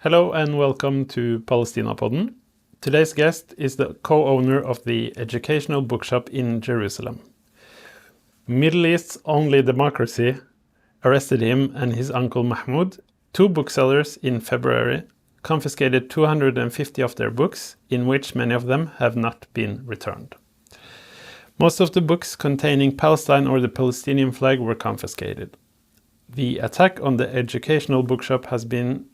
Hello and welcome to Palestinapodden. Today's guest is the co-owner of the Educational Bookshop in Jerusalem. Middle East's only democracy arrested him and his uncle Mahmoud, two booksellers, in February, confiscated 250 of their books, in which many of them have not been returned. Most of the books containing Palestine or the Palestinian flag were confiscated. The attack on the Educational Bookshop has been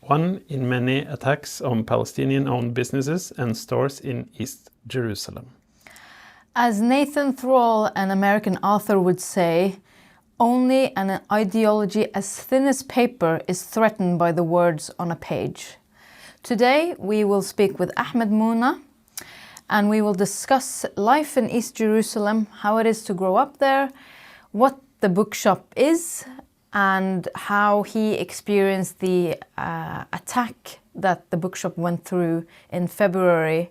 one in many attacks on Palestinian-owned businesses and stores in East Jerusalem. As Nathan Thrall, an American author, would say, only an ideology as thin as paper is threatened by the words on a page. Today we will speak with Ahmad Muna and we will discuss life in East Jerusalem, how it is to grow up there, what the bookshop is, and how he experienced the attack that the bookshop went through in February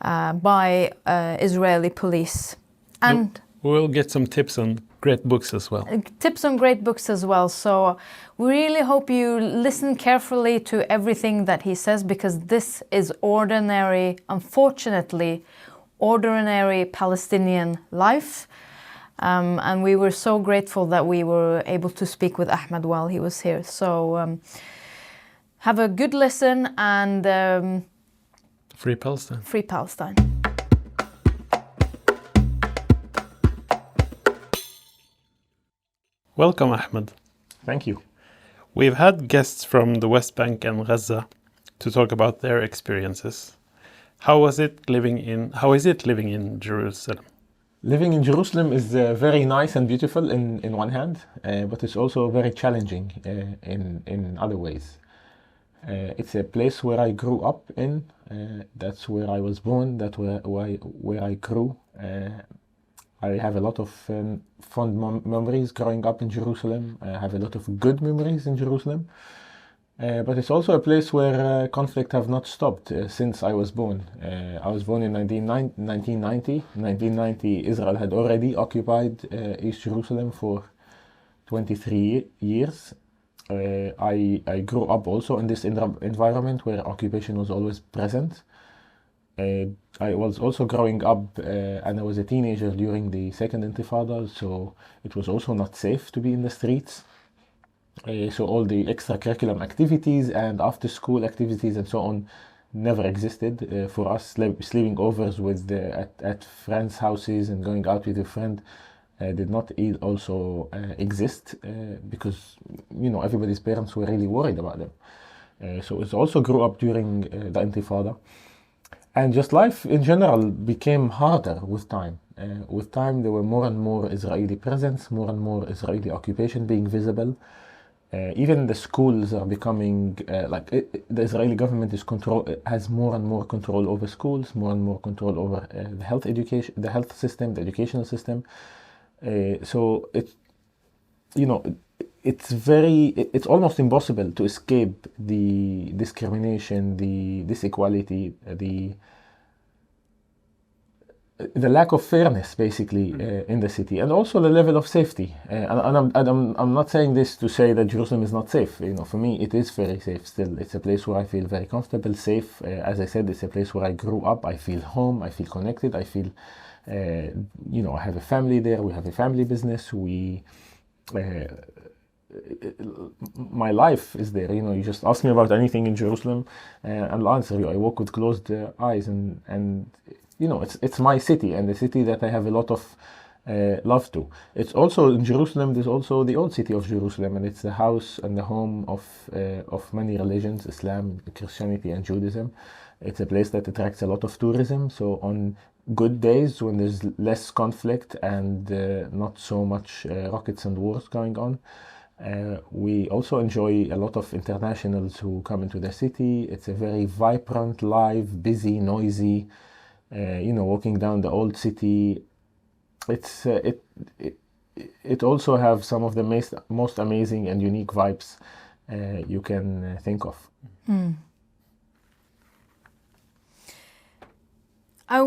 by Israeli police. And we'll get some tips on great books as well. Tips on great books as well. So we really hope you listen carefully to everything that he says, because this is ordinary, unfortunately, ordinary Palestinian life. And we were so grateful that we were able to speak with Ahmad while he was here. So have a good listen and... Free Palestine. Free Palestine. Welcome, Ahmad. Thank you. We've had guests from the West Bank and Gaza to talk about their experiences. How is it living in Jerusalem? Living in Jerusalem is very nice and beautiful in one hand, but it's also very challenging in other ways. It's a place where I grew up in. That's where I was born. That's where I grew. I have a lot of fond memories growing up in Jerusalem. I have a lot of good memories in Jerusalem. But it's also a place where conflict have not stopped since I was born. I was born in 1990. In 1990, Israel had already occupied East Jerusalem for 23 years. I grew up also in this environment where occupation was always present. I was also growing up and I was a teenager during the Second Intifada, so it was also not safe to be in the streets. So all the extracurricular activities and after-school activities and so on never existed. For us, sleeping overs at friends' houses and going out with a friend did not also exist because everybody's parents were really worried about them. So it also grew up during the Intifada. And just life in general became harder with time. With time, there were more and more Israeli presence, more and more Israeli occupation being visible. Even the schools are becoming the Israeli government has more and more control over schools, more and more control over the health system, the educational system. So it's almost impossible to escape the discrimination, the disequality, the lack of fairness, basically, in the city, and also the level of safety. And I'm not saying this to say that Jerusalem is not safe. For me, it is very safe still. It's a place where I feel very comfortable, safe. As I said, it's a place where I grew up. I feel home. I feel connected. I feel, I have a family there. We have a family business. My life is there. You just ask me about anything in Jerusalem, and I'll answer you. I walk with closed eyes, and it's my city, and the city that I have a lot of love to. It's also in Jerusalem. There's also the old city of Jerusalem, and it's the house and the home of many religions: Islam, Christianity, and Judaism. It's a place that attracts a lot of tourism. So on good days, when there's less conflict and not so much rockets and wars going on, we also enjoy a lot of internationals who come into the city. It's a very vibrant, live, busy, noisy. Walking down the old city, it also have some of the most amazing and unique vibes you can think of.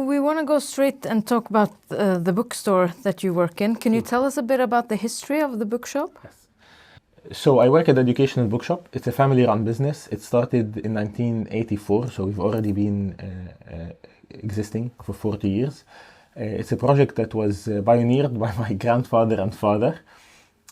We want to go straight and talk about the bookstore that you work in. Can you tell us a bit about the history of the bookshop? Yes. So I work at Educational Bookshop. It's a family-run business. It started in 1984, so we've already been existing for 40 years. It's a project that was pioneered by my grandfather and father.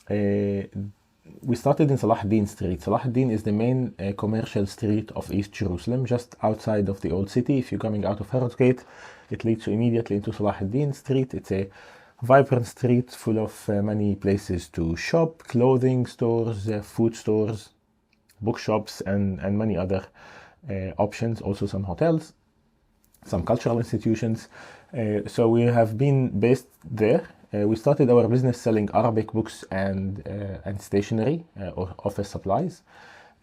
We started in Salah ad-Din Street. Salah ad-Din is the main commercial street of East Jerusalem, just outside of the old city. If you're coming out of Herod's Gate, it leads you immediately into Salah ad-Din Street. It's a vibrant street full of many places to shop, clothing stores, food stores, bookshops, and many other options. Also some hotels, some cultural institutions. So we have been based there. We started our business selling Arabic books and stationery or office supplies.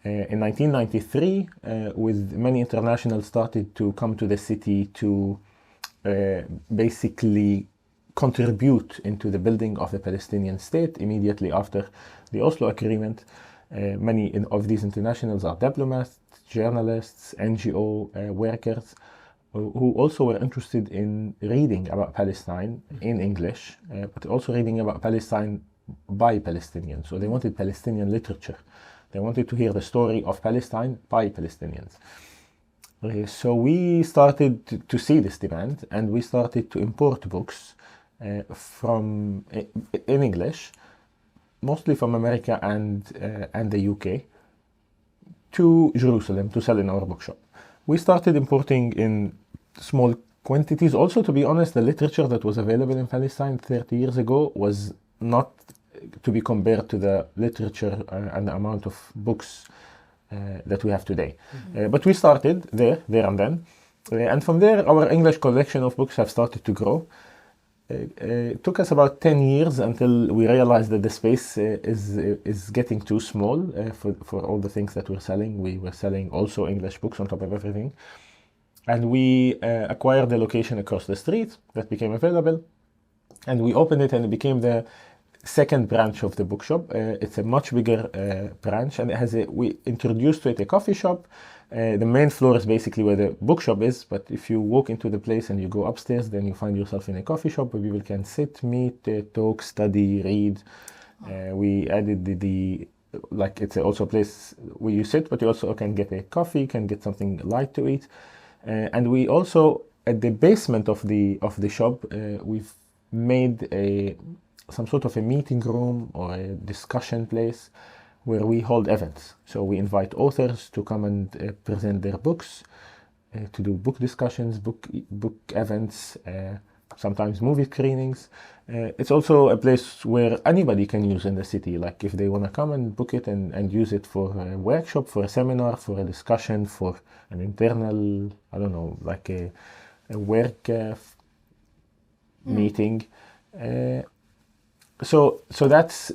In 1993, with many internationals started to come to the city to basically contribute into the building of the Palestinian state immediately after the Oslo Agreement. Many of these internationals are diplomats, journalists, NGO workers, who also were interested in reading about Palestine in English, but also reading about Palestine by Palestinians. So they wanted Palestinian literature. They wanted to hear the story of Palestine by Palestinians. So we started to see this demand, and we started to import books in English, mostly from America and the UK, to Jerusalem to sell in our bookshop. We started importing in small quantities. Also, to be honest, the literature that was available in Palestine 30 years ago was not to be compared to the literature and the amount of books that we have today. But we started there and then. And from there, our English collection of books have started to grow. It took us about 10 years until we realized that the space is getting too small for all the things that we're selling. We were selling also English books on top of everything. And we acquired the location across the street that became available. And we opened it, and it became the second branch of the bookshop. It's a much bigger branch, and we introduced to it a coffee shop. The main floor is basically where the bookshop is, but if you walk into the place and you go upstairs, then you find yourself in a coffee shop where people can sit, meet, talk, study, read. We added it's also a place where you sit, but you also can get a coffee, can get something light to eat. And we also, at the basement of the shop, we've made some sort of a meeting room or a discussion place where we hold events. So we invite authors to come and present their books, to do book discussions, book events, sometimes movie screenings. It's also a place where anybody can use in the city. Like if they want to come and book it and use it for a workshop, for a seminar, for a discussion, for an internal, I don't know, like a work meeting. So that's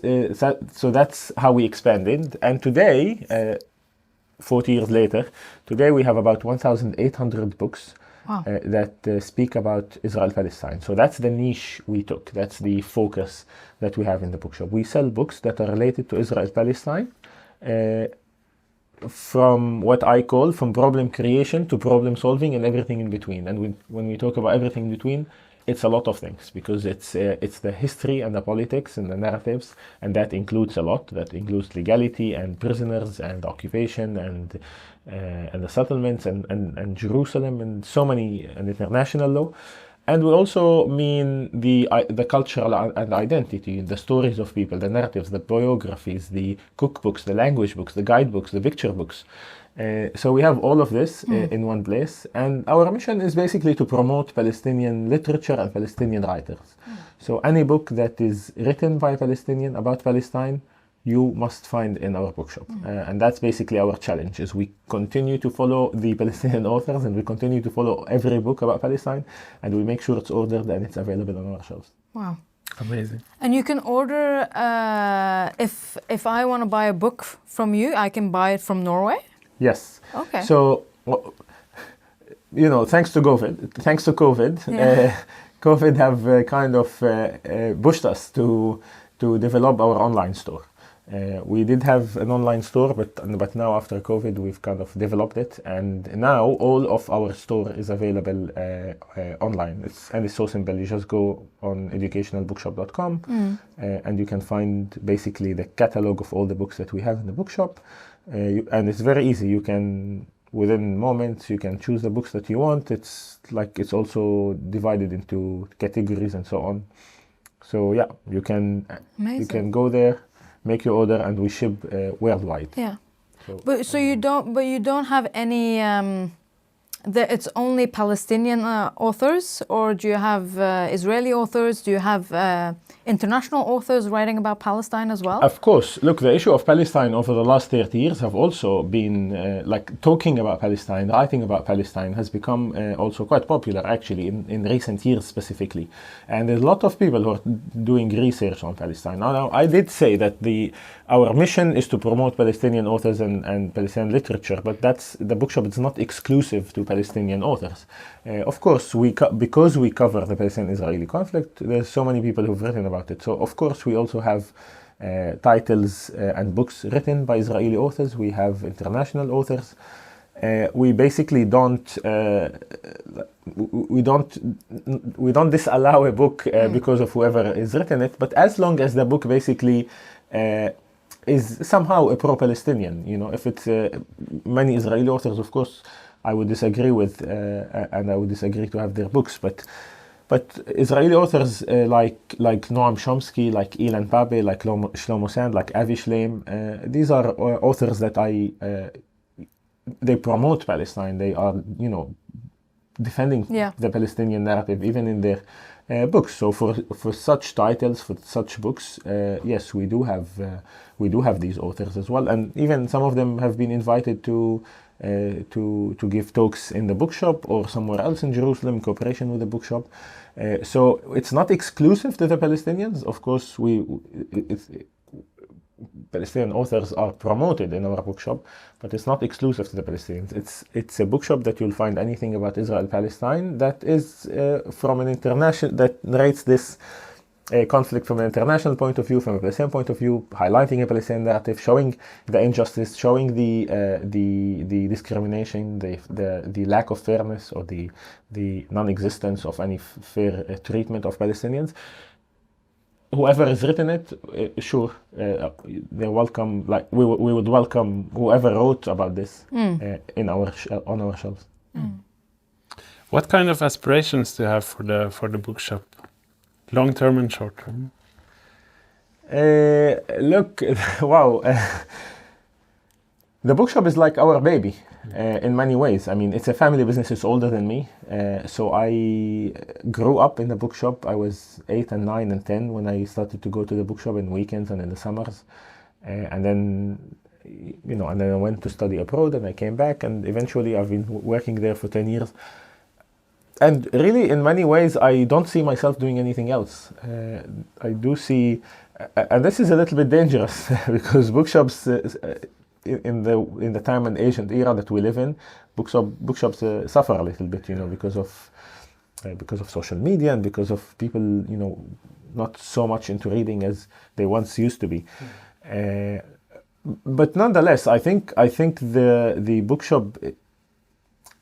how we expanded. And today, 40 years later, today we have about 1,800 books. Wow. That speak about Israel-Palestine. So that's the niche we took. That's the focus that we have in the bookshop. We sell books that are related to Israel-Palestine, from what I call from problem creation to problem solving and everything in between. And when we talk about everything in between, it's a lot of things, because it's the history and the politics and the narratives, and that includes a lot. That includes legality and prisoners and occupation and the settlements and Jerusalem and so many, and international law. And we also mean the cultural and identity, the stories of people, the narratives, the biographies, the cookbooks, the language books, the guidebooks, the picture books. So we have all of this in one place, and our mission is basically to promote Palestinian literature and Palestinian writers. So any book that is written by a Palestinian about Palestine, you must find in our bookshop. And that's basically our challenge, is we continue to follow the Palestinian authors, and we continue to follow every book about Palestine, and we make sure it's ordered and it's available on our shelves. Wow. Amazing. And you can order, if I want to buy a book from you, I can buy it from Norway? Yes. Okay. So, thanks to COVID, Yeah. COVID have kind of pushed us to develop our online store. We did have an online store, but now after COVID, we've kind of developed it, and now all of our store is available online. It's so simple. You just go on educationalbookshop.com, and you can find basically the catalog of all the books that we have in the bookshop, and it's very easy. You can, within moments, you can choose the books that you want. It's also divided into categories and so on. So yeah, you can go there, make your order, and we ship worldwide. Yeah. So you don't have any. It's only Palestinian authors, or do you have Israeli authors? Do you have international authors writing about Palestine as well? Of course. Look, the issue of Palestine over the last 30 years have also been talking about Palestine, writing about Palestine has become also quite popular actually in recent years specifically. And there's a lot of people who are doing research on Palestine. Now I did say that our mission is to promote Palestinian authors and Palestinian literature, but the bookshop is not exclusive to Palestinian authors. Of course, because we cover the Palestinian-Israeli conflict, there's so many people who've written about it. So of course we also have titles and books written by Israeli authors. We have international authors. We basically don't disallow a book because of whoever is written it, but as long as the book basically is somehow a pro-Palestinian. If it's many Israeli authors, of course, I would disagree with, and I would disagree to have their books. But Israeli authors like Noam Chomsky, like Ilan Pape, like Shlomo Sand, like Avi Shleim, these are authors that they promote Palestine. They are, defending the Palestinian narrative, even in their books. So for such titles, for such books, yes, we do have these authors as well, and even some of them have been invited to give talks in the bookshop or somewhere else in Jerusalem in cooperation with the bookshop. So it's not exclusive to the Palestinians. Of course, Palestinian authors are promoted in our bookshop, but it's not exclusive to the Palestinians. It's a bookshop that you'll find anything about Israel-Palestine that is that narrates this conflict from an international point of view, from a Palestinian point of view, highlighting a Palestinian narrative, showing the injustice, showing the discrimination, the lack of fairness, or the non-existence of any fair treatment of Palestinians. Whoever has written it, sure, they're welcome. Like we would welcome whoever wrote about this on our shelves. What kind of aspirations do you have for the bookshop, long term and short term? Look, wow. The bookshop is like our baby in many ways. I mean, it's a family business. It's older than me. So I grew up in the bookshop. I was 8 and 9 and 10 when I started to go to the bookshop in weekends and in the summers. And then I went to study abroad, and I came back, and eventually I've been working there for 10 years. And really, in many ways, I don't see myself doing anything else. I do see, and this is a little bit dangerous because bookshops, in the time and age and era that we live in, bookshops suffer a little bit, because of social media and because of people, not so much into reading as they once used to be. But nonetheless, I think the bookshop.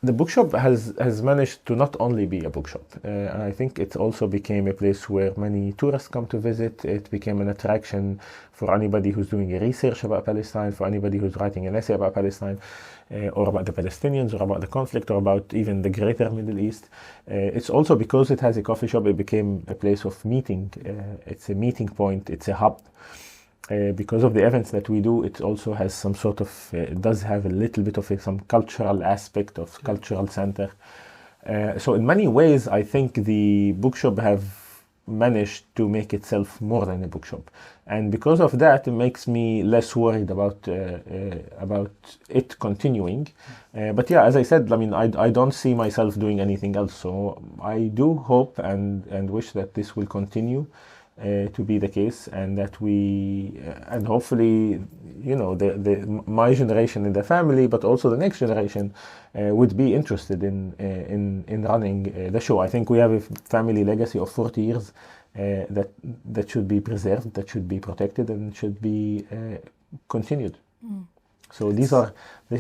The bookshop has managed to not only be a bookshop. I think it also became a place where many tourists come to visit. It became an attraction for anybody who's doing a research about Palestine, for anybody who's writing an essay about Palestine, or about the Palestinians, or about the conflict, or about even the greater Middle East. It's also because it has a coffee shop, it became a place of meeting. It's a meeting point, it's a hub. Because of the events that we do, it also has some sort of, it does have a little bit of some cultural aspect of cultural center. So in many ways, I think the bookshop have managed to make itself more than a bookshop. And because of that, it makes me less worried about it continuing. But yeah, as I said, I mean, I don't see myself doing anything else. So I do hope and wish that this will continue to be the case, and that and hopefully, my generation in the family, but also the next generation, would be interested in running the show. I think we have a family legacy of 40 years that should be preserved, that should be protected, and should be continued. So this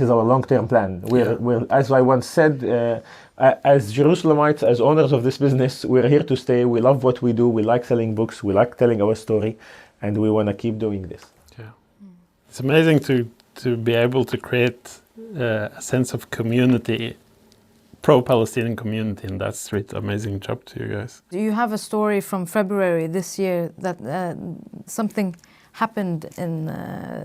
is our long-term plan. We're, as I once said, as Jerusalemites, as owners of this business, we're here to stay. We love what we do. We like selling books. We like telling our story, and we want to keep doing this. Yeah, it's amazing to be able to create a sense of community, pro-Palestinian community in that street. Amazing job to you guys. Do you have a story from February this year that something happened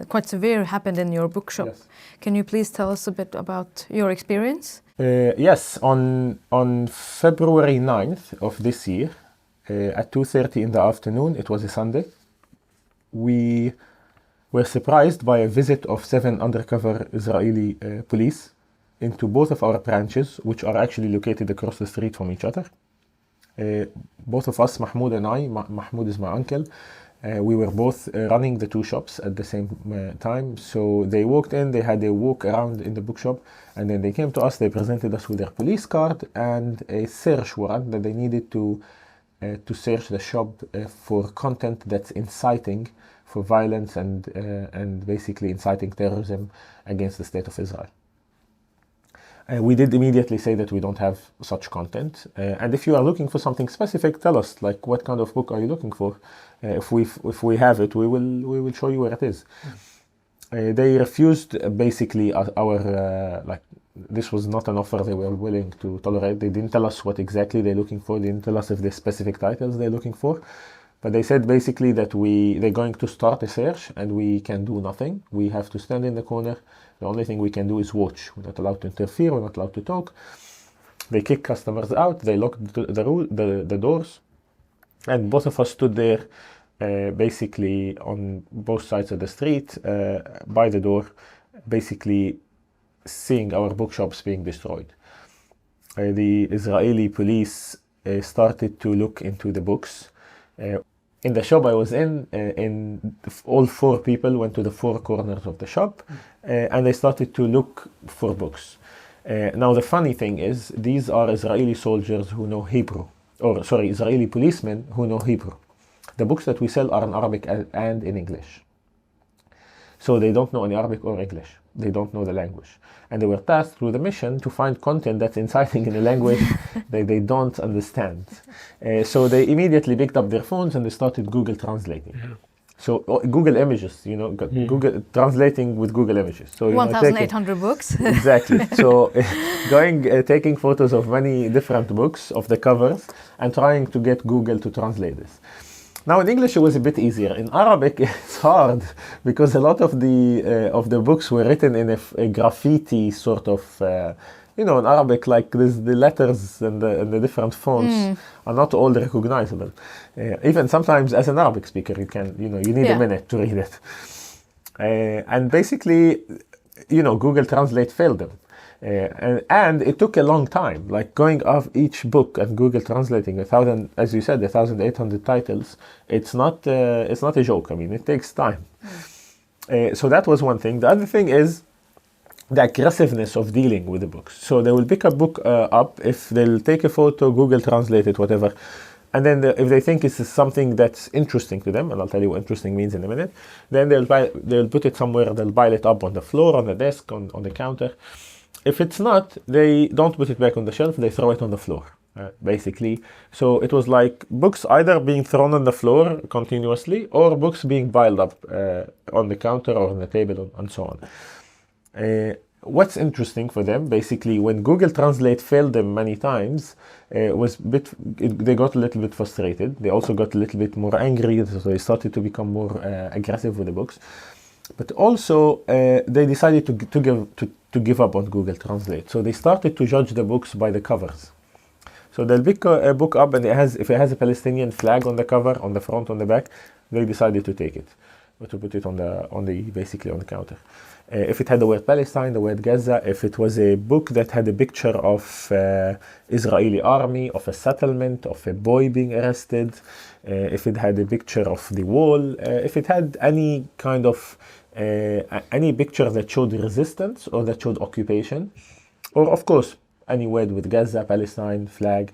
quite severe happened in your bookshop? Yes. Can you please tell us a bit about your experience? Yes, on February 9th of this year, at 2:30 in the afternoon, it was a Sunday, we were surprised by a visit of 7 undercover Israeli police into both of our branches, which are actually located across the street from each other. Both of us, Mahmoud and I, Mahmoud is my uncle, we were both running the 2 shops at the same time. So they walked in, they had a walk around in the bookshop, and then they came to us, they presented us with their police card and a search warrant that they needed to search the shop for content that's inciting for violence and basically inciting terrorism against the state of Israel. We did immediately say that we don't have such content. And if you are looking for something specific, tell us, like, what kind of book are you looking for? If we have it, we will show you where it is. They refused basically our like, this was not an offer they were willing to tolerate. They didn't tell us what exactly they're looking for. They didn't tell us if there's specific titles they're looking for. But they said basically that they're going to start a search and we can do nothing. We have to stand in the corner. The only thing we can do is watch. We're not allowed to interfere. We're not allowed to talk. They kick customers out. They locked the doors. And both of us stood there basically on both sides of the street by the door, basically seeing our bookshops being destroyed. The Israeli police started to look into the books. In the shop I was in all 4 people went to the 4 corners of the shop and they started to look for books. Now the funny thing is, these are Israeli soldiers who know Hebrew, or sorry, Israeli policemen who know Hebrew. The books that we sell are in Arabic and in English. So they don't know any Arabic or English. They don't know the language. And they were tasked with the mission to find content that's inciting in a language that they don't understand. So they immediately picked up their phones and they started Google translating. Yeah. So Google Images, Google translating with Google Images. So 1,800 books. Exactly. So taking photos of many different books, of the covers, and trying to get Google to translate this. Now in English it was a bit easier. In Arabic it's hard because a lot of the books were written in a graffiti sort of, in Arabic, like the letters and the different fonts are not all recognizable. Even sometimes as an Arabic speaker you need a minute to read it. And basically, Google Translate failed them. And it took a long time, like going off each book and Google translating 1,000, as you said, 1,800 titles. It's not a joke. I mean, it takes time. So that was one thing. The other thing is the aggressiveness of dealing with the books. So they will pick a book up, if they'll take a photo, Google translate it, whatever. And then if they think it's something that's interesting to them, and I'll tell you what interesting means in a minute, then they'll put it somewhere, they'll pile it up on the floor, on the desk, on the counter. If it's not, they don't put it back on the shelf, they throw it on the floor, basically. So it was like books either being thrown on the floor continuously or books being piled up on the counter or on the table and so on. What's interesting for them, basically, when Google Translate failed them many times, they got a little bit frustrated. They also got a little bit more angry, so they started to become more aggressive with the books. But also, they decided to give up on Google Translate. So they started to judge the books by the covers. So they'll pick a book up, and if it has a Palestinian flag on the cover, on the front, on the back, they decided to take it, or to put it basically on the counter. If it had the word Palestine, the word Gaza, if it was a book that had a picture of Israeli army, of a settlement, of a boy being arrested, if it had a picture of the wall, if it had any kind of any picture that showed resistance or that showed occupation, or of course any word with Gaza, Palestine, flag,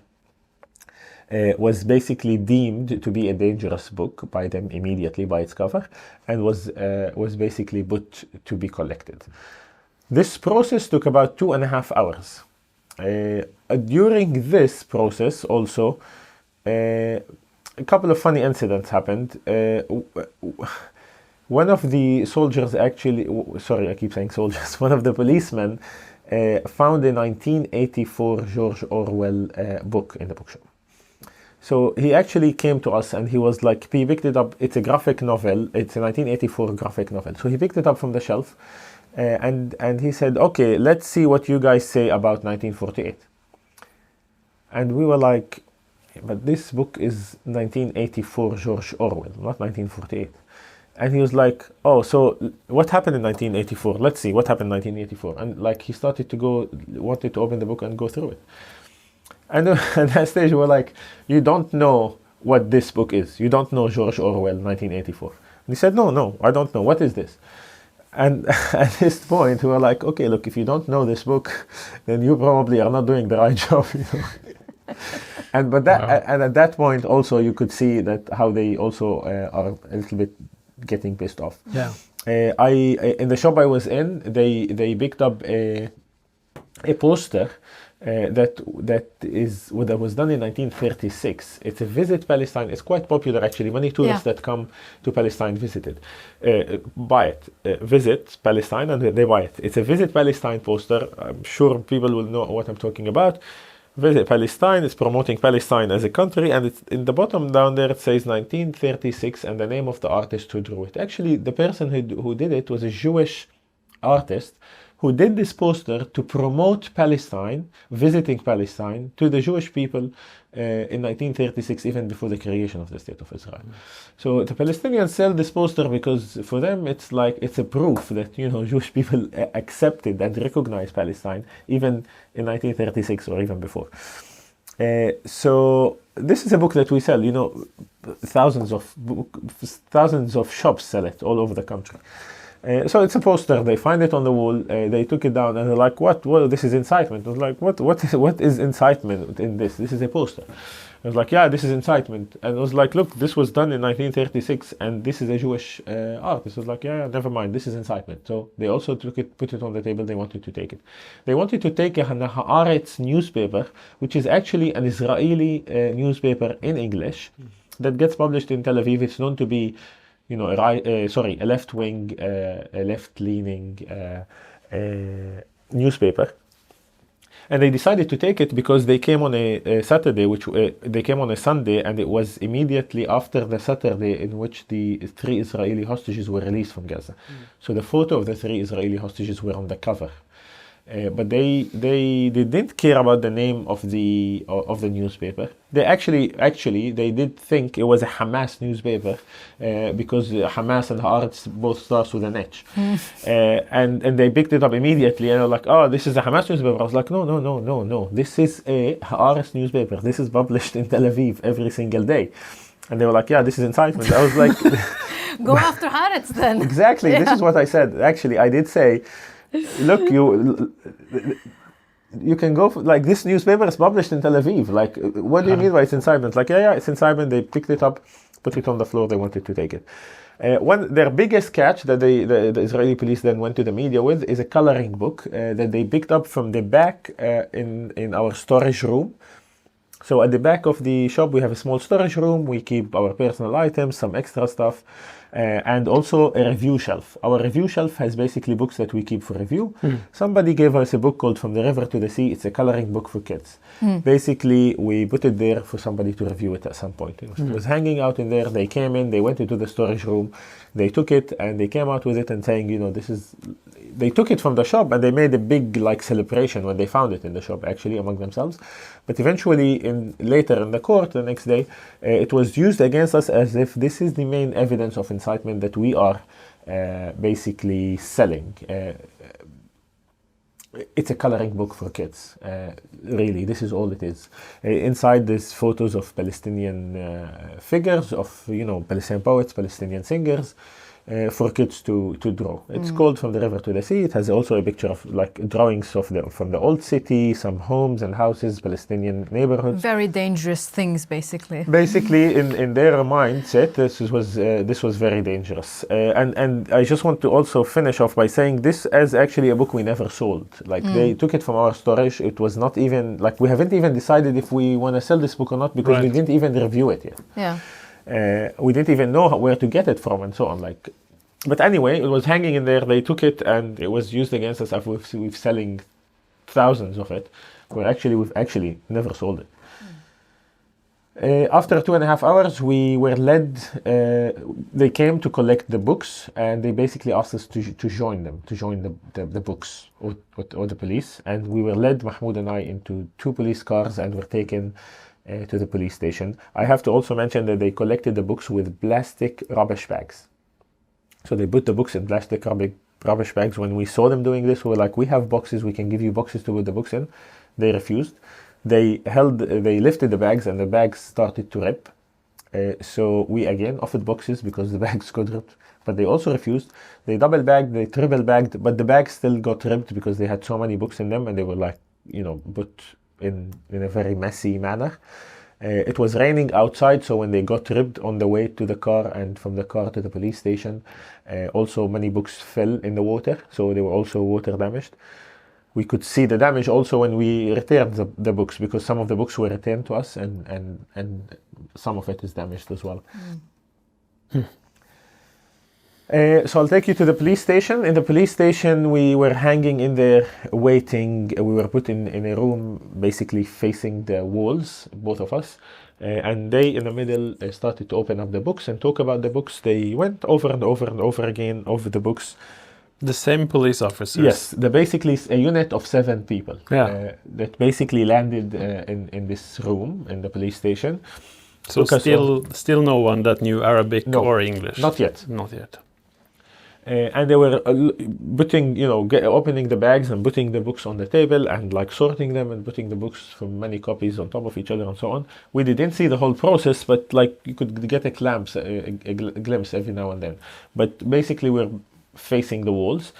was basically deemed to be a dangerous book by them immediately by its cover, and was basically put to be collected. This process took about 2.5 hours. During this process also, a couple of funny incidents happened. One of the soldiers actually, sorry, I keep saying soldiers, one of the policemen found a 1984 George Orwell book in the bookshop. So he actually came to us and he was like, he picked it up, it's a graphic novel, it's a 1984 graphic novel. So he picked it up from the shelf and he said, okay, let's see what you guys say about 1948. And we were like, but this book is 1984 George Orwell, not 1948. And he was like, oh, so what happened in 1984? Let's see, what happened in 1984? And like he started to go, wanted to open the book and go through it. And at that stage we were like, you don't know what this book is. You don't know George Orwell, 1984. And he said, no, I don't know. What is this? And at this point we were like, okay, look, if you don't know this book, then you probably are not doing the right job, you know. And at that point also you could see that how they also are a little bit getting pissed off. Yeah. In the shop I was in, they picked up a poster that was done in 1936. It's a Visit Palestine. It's quite popular actually. Many tourists that come to Palestine buy it. Visit Palestine and they buy it. It's a Visit Palestine poster. I'm sure people will know what I'm talking about. Visit Palestine is promoting Palestine as a country, and it's in the bottom down there it says 1936 and the name of the artist who drew it. Actually, the person who did it was a Jewish artist who did this poster to promote Palestine, visiting Palestine, to the Jewish people in 1936, even before the creation of the State of Israel. So the Palestinians sell this poster because for them it's like, it's a proof that, you know, Jewish people accepted and recognized Palestine even in 1936 or even before. So this is a book that we sell, you know, thousands of shops sell it all over the country. So it's a poster. They find it on the wall. They took it down and they're like, "What? Well, this is incitement." I was like, "What is incitement in this? This is a poster." I was like, "Yeah, this is incitement." And I was like, "Look, this was done in 1936, and this is a Jewish artist." I was like, "Yeah, never mind. This is incitement." So they also took it, put it on the table. They wanted to take it. They wanted to take a Haaretz newspaper, which is actually an Israeli newspaper in English that gets published in Tel Aviv. It's known to be, you know, a left-wing, a left-leaning newspaper, and they decided to take it because they came on a Saturday, they came on a Sunday, and it was immediately after the Saturday in which the 3 Israeli hostages were released from Gaza. So the photo of the 3 Israeli hostages were on the cover. But they didn't care about the name of the newspaper. They actually they did think it was a Hamas newspaper because Hamas and Haaretz both starts with an H. And they picked it up immediately and they're like, "Oh, this is a Hamas newspaper." I was like, no. This is a Haaretz newspaper. This is published in Tel Aviv every single day. And they were like, "Yeah, this is incitement." I was like, "Go after Haaretz then." Exactly. Yeah. This is what I said. Actually, I did say, "Look, you can go for, like, this newspaper is published in Tel Aviv. Like, what do you mean by it's incitement?" Like, yeah, it's incitement. They picked it up, put it on the floor. They wanted to take it. Their biggest catch that the Israeli police then went to the media with is a coloring book that they picked up from the back in our storage room. So at the back of the shop, we have a small storage room. We keep our personal items, some extra stuff, and also a review shelf. Our review shelf has basically books that we keep for review. Somebody gave us a book called From the River to the Sea. It's a coloring book for kids. Basically, we put it there for somebody to review it at some point. It was hanging out in there. They came in, they went into the storage room, they took it, and they came out with it and saying, you know, they took it from the shop and they made a big celebration when they found it in the shop, actually, among themselves. But eventually, later in the court the next day, it was used against us as if this is the main evidence of incitement that we are basically selling. It's a coloring book for kids. Really, this is all it is. Inside, there's photos of Palestinian figures, of, you know, Palestinian poets, Palestinian singers. for kids to draw. It's called From the River to the Sea. It has also a picture of like drawings of from the old city, some homes and houses, Palestinian neighborhoods. Very dangerous things, basically. Basically, in their mindset, this was very dangerous. And I just want to also finish off by saying this is actually a book we never sold. Like they took it from our storage. It was not even like we haven't even decided if we want to sell this book or not because we didn't even review it yet. Yeah. We didn't even know where to get it from and so on. Like, but anyway, it was hanging in there. They took it and it was used against us. We've selling thousands of it. We've actually never sold it. After 2.5 hours, we were led. They came to collect the books, and they basically asked us to join them, to join the books or the police. And we were led, Mahmoud and I, into 2 police cars and were taken to the police station. I have to also mention that they collected the books with plastic rubbish bags. So they put the books in plastic rubbish bags. When we saw them doing this, we were like, we have boxes, we can give you boxes to put the books in. They refused. They lifted the bags and the bags started to rip. So we again offered boxes because the bags got ripped, but they also refused. They double bagged, they triple bagged, but the bags still got ripped because they had so many books in them and they were like, put in a very messy manner. It was raining outside, so when they got ripped on the way to the car and from the car to the police station, also many books fell in the water, so they were also water damaged. We could see the damage also when we returned the books, because some of the books were returned to us and some of it is damaged as well. So I'll take you to the police station. In the police station, we were hanging in there waiting. We were put in a room basically facing the walls, both of us. And they, in the middle, started to open up the books and talk about the books. They went over and over and over again over the books. The same police officers? Yes, basically a unit of 7 people that basically landed in this room in the police station. So still no one that knew Arabic or English? Not yet. Not yet. And they were putting, opening the bags and putting the books on the table and like sorting them and putting the books from many copies on top of each other and so on. We didn't see the whole process, but like you could get a glimpse every now and then. But basically we're facing the walls.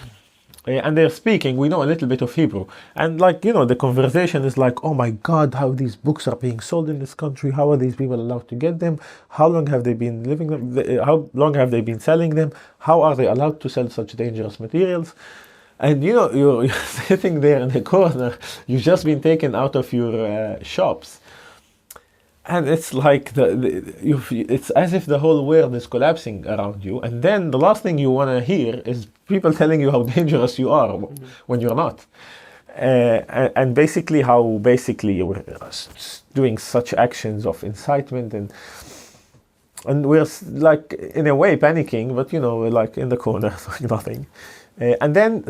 And they're speaking, we know a little bit of Hebrew. And the conversation is like, oh my God, how these books are being sold in this country. How are these people allowed to get them? How long have they been living them? How long have they been selling them? How are they allowed to sell such dangerous materials? And you're sitting there in the corner. You've just been taken out of your shops. And it's like it's as if the whole world is collapsing around you. And then the last thing you want to hear is people telling you how dangerous you are when you're not. And basically you were doing such actions of incitement. And we're like in a way panicking, but we're like in the corner, like nothing. And then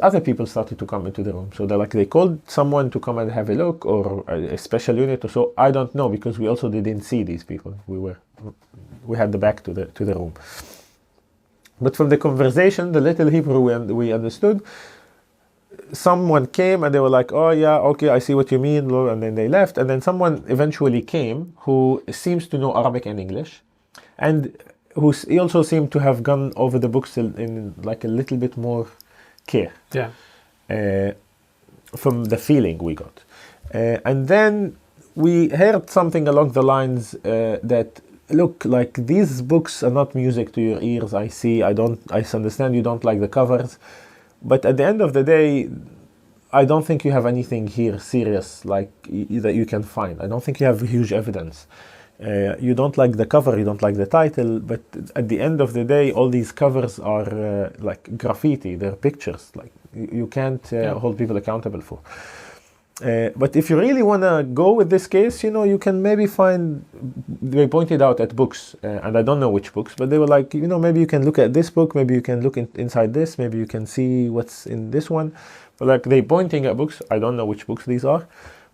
other people started to come into the room. So they called someone to come and have a look, or a special unit or so. I don't know, because we also didn't see these people. We had the back to the room. But from the conversation, the little Hebrew we understood, someone came and they were like, oh yeah, okay, I see what you mean. And then they left. And then someone eventually came who seems to know Arabic and English. And he also seemed to have gone over the books in like a little bit more care. Yeah. From the feeling we got. And then we heard something along the lines that, look, like these books are not music to your ears. I understand you don't like the covers. But at the end of the day, I don't think you have anything here serious that you can find. I don't think you have huge evidence. You don't like the cover, you don't like the title, but at the end of the day, all these covers are like graffiti, they're pictures. Like you can't hold people accountable for. But if you really want to go with this case, you can maybe find, they pointed out at books, and I don't know which books, but they were like, maybe you can look at this book, maybe you can look inside this, maybe you can see what's in this one. But like they pointing at books, I don't know which books these are.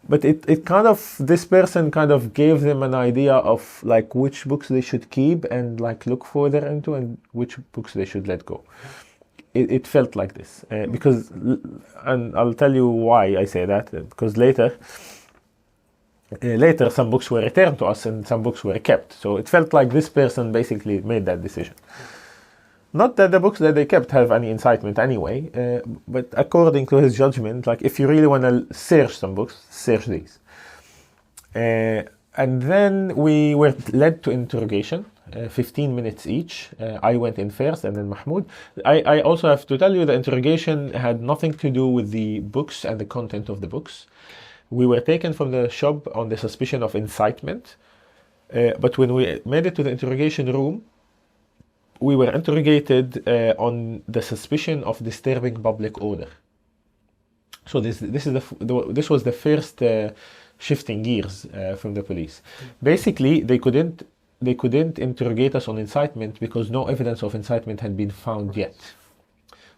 But it kind of, this person kind of gave them an idea of like which books they should keep and like look further into and which books they should let go. It felt like this because, and I'll tell you why I say that, because later some books were returned to us and some books were kept. So it felt like this person basically made that decision. Not that the books that they kept have any incitement anyway, but according to his judgment, like if you really want to search some books, search these. And then we were led to interrogation, 15 minutes each. I went in first and then Mahmoud. I also have to tell you the interrogation had nothing to do with the books and the content of the books. We were taken from the shop on the suspicion of incitement, but when we made it to the interrogation room, we were interrogated on the suspicion of disturbing public order. So this was the first shifting gears from the police. Basically, they couldn't interrogate us on incitement because no evidence of incitement had been found yet.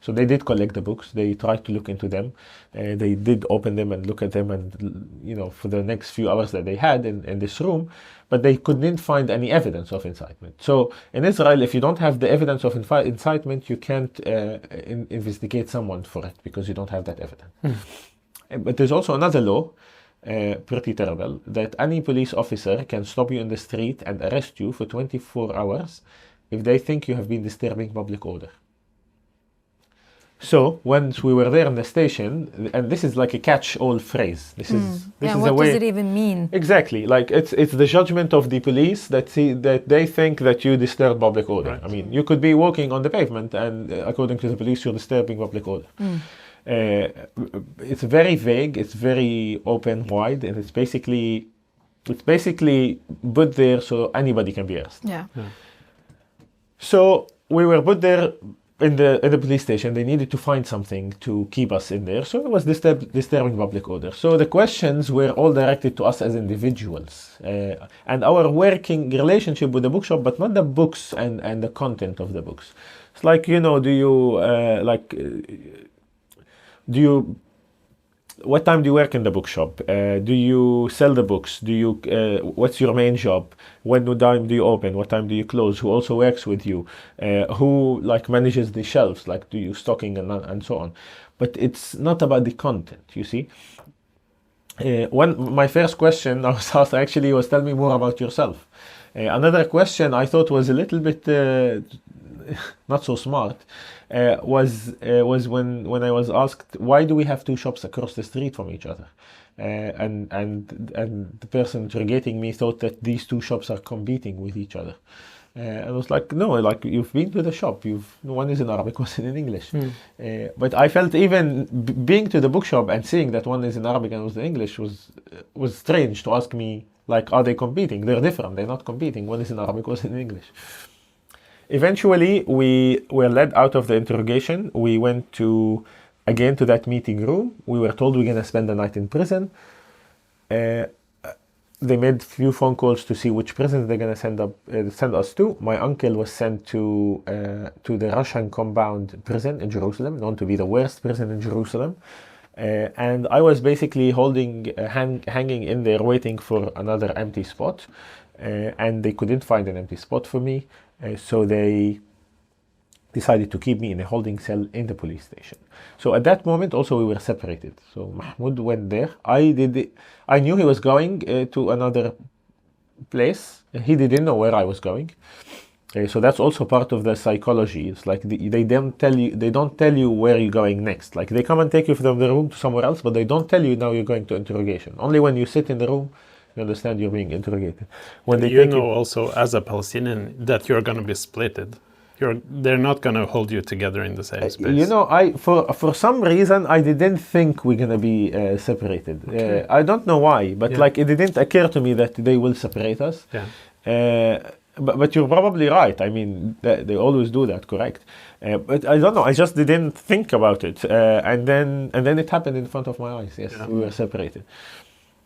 So they did collect the books. They tried to look into them. They did open them and look at them, and for the next few hours that they had in this room, but they couldn't find any evidence of incitement. So in Israel, if you don't have the evidence of incitement, you can't investigate someone for it because you don't have that evidence. But there's also another law, pretty terrible, that any police officer can stop you in the street and arrest you for 24 hours if they think you have been disturbing public order. So once we were there in the station, and this is like a catch-all phrase. This is what does it even mean? Exactly, like it's the judgment of the police that they think that you disturb public order. Right. I mean, you could be walking on the pavement, and according to the police, you're disturbing public order. It's very vague. It's very open, wide, and it's basically put there so anybody can be arrested. Yeah. So we were put there. In the police station, they needed to find something to keep us in there. So it was disturbing public order. So the questions were all directed to us as individuals and our working relationship with the bookshop, but not the books and the content of the books. It's like, what time do you work in the bookshop? Do you sell the books? What's your main job? What time do you open? What time do you close? Who also works with you? Who manages the shelves? Do you stocking and so on? But it's not about the content, you see. My first question I was asked actually was, tell me more about yourself. Another question I thought was a little bit not so smart. Was when I was asked, why do we have two shops across the street from each other? And the person interrogating me thought that these two shops are competing with each other. I was like, no, you've been to the shop. One is in Arabic, one is in English. But I felt even being to the bookshop and seeing that one is in Arabic and was in English was strange to ask me, are they competing? They're different. They're not competing. One is in Arabic, one is in English. Eventually, we were led out of the interrogation. We went again to that meeting room. We were told we're going to spend the night in prison. They made a few phone calls to see which prison they're going to send us to. My uncle was sent to the Russian compound prison in Jerusalem, known to be the worst prison in Jerusalem. And I was basically hanging in there waiting for another empty spot. And they couldn't find an empty spot for me. So they decided to keep me in a holding cell in the police station. So at that moment also we were separated. So Mahmoud went there. I knew he was going to another place. He didn't know where I was going. So that's also part of the psychology. It's like they don't tell you where you're going next. Like they come and take you from the room to somewhere else, but they don't tell you now you're going to interrogation. Only when you sit in the room, you understand you're being interrogated. When they also as a Palestinian that you're going to be splitted. They're not going to hold you together in the same space. For some reason I didn't think we're going to be separated. Okay. I don't know why, but it didn't occur to me that they will separate us. Yeah. But you're probably right. I mean, they always do that, correct? But I don't know. I just didn't think about it, and then it happened in front of my eyes. Yes, we were separated.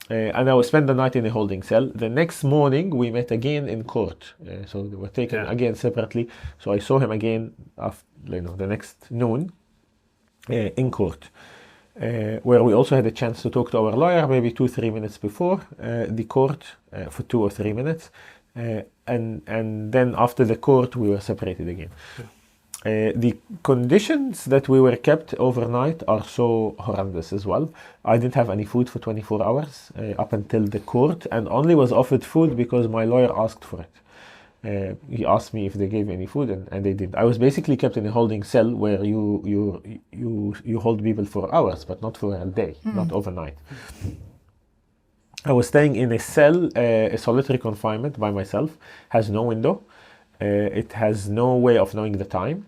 And I would spend the night in a holding cell. The next morning, we met again in court. So they were taken again separately. So I saw him again after, the next noon in court, where we also had a chance to talk to our lawyer maybe 2-3 minutes before the court for 2 or 3 minutes. And then after the court, we were separated again. Yeah. The conditions that we were kept overnight are so horrendous as well. I didn't have any food for 24 hours up until the court, and only was offered food because my lawyer asked for it. He asked me if they gave any food, and they did. I was basically kept in a holding cell where you hold people for hours, but not for a day, not overnight. I was staying in a cell, a solitary confinement by myself, has no window. It has no way of knowing the time.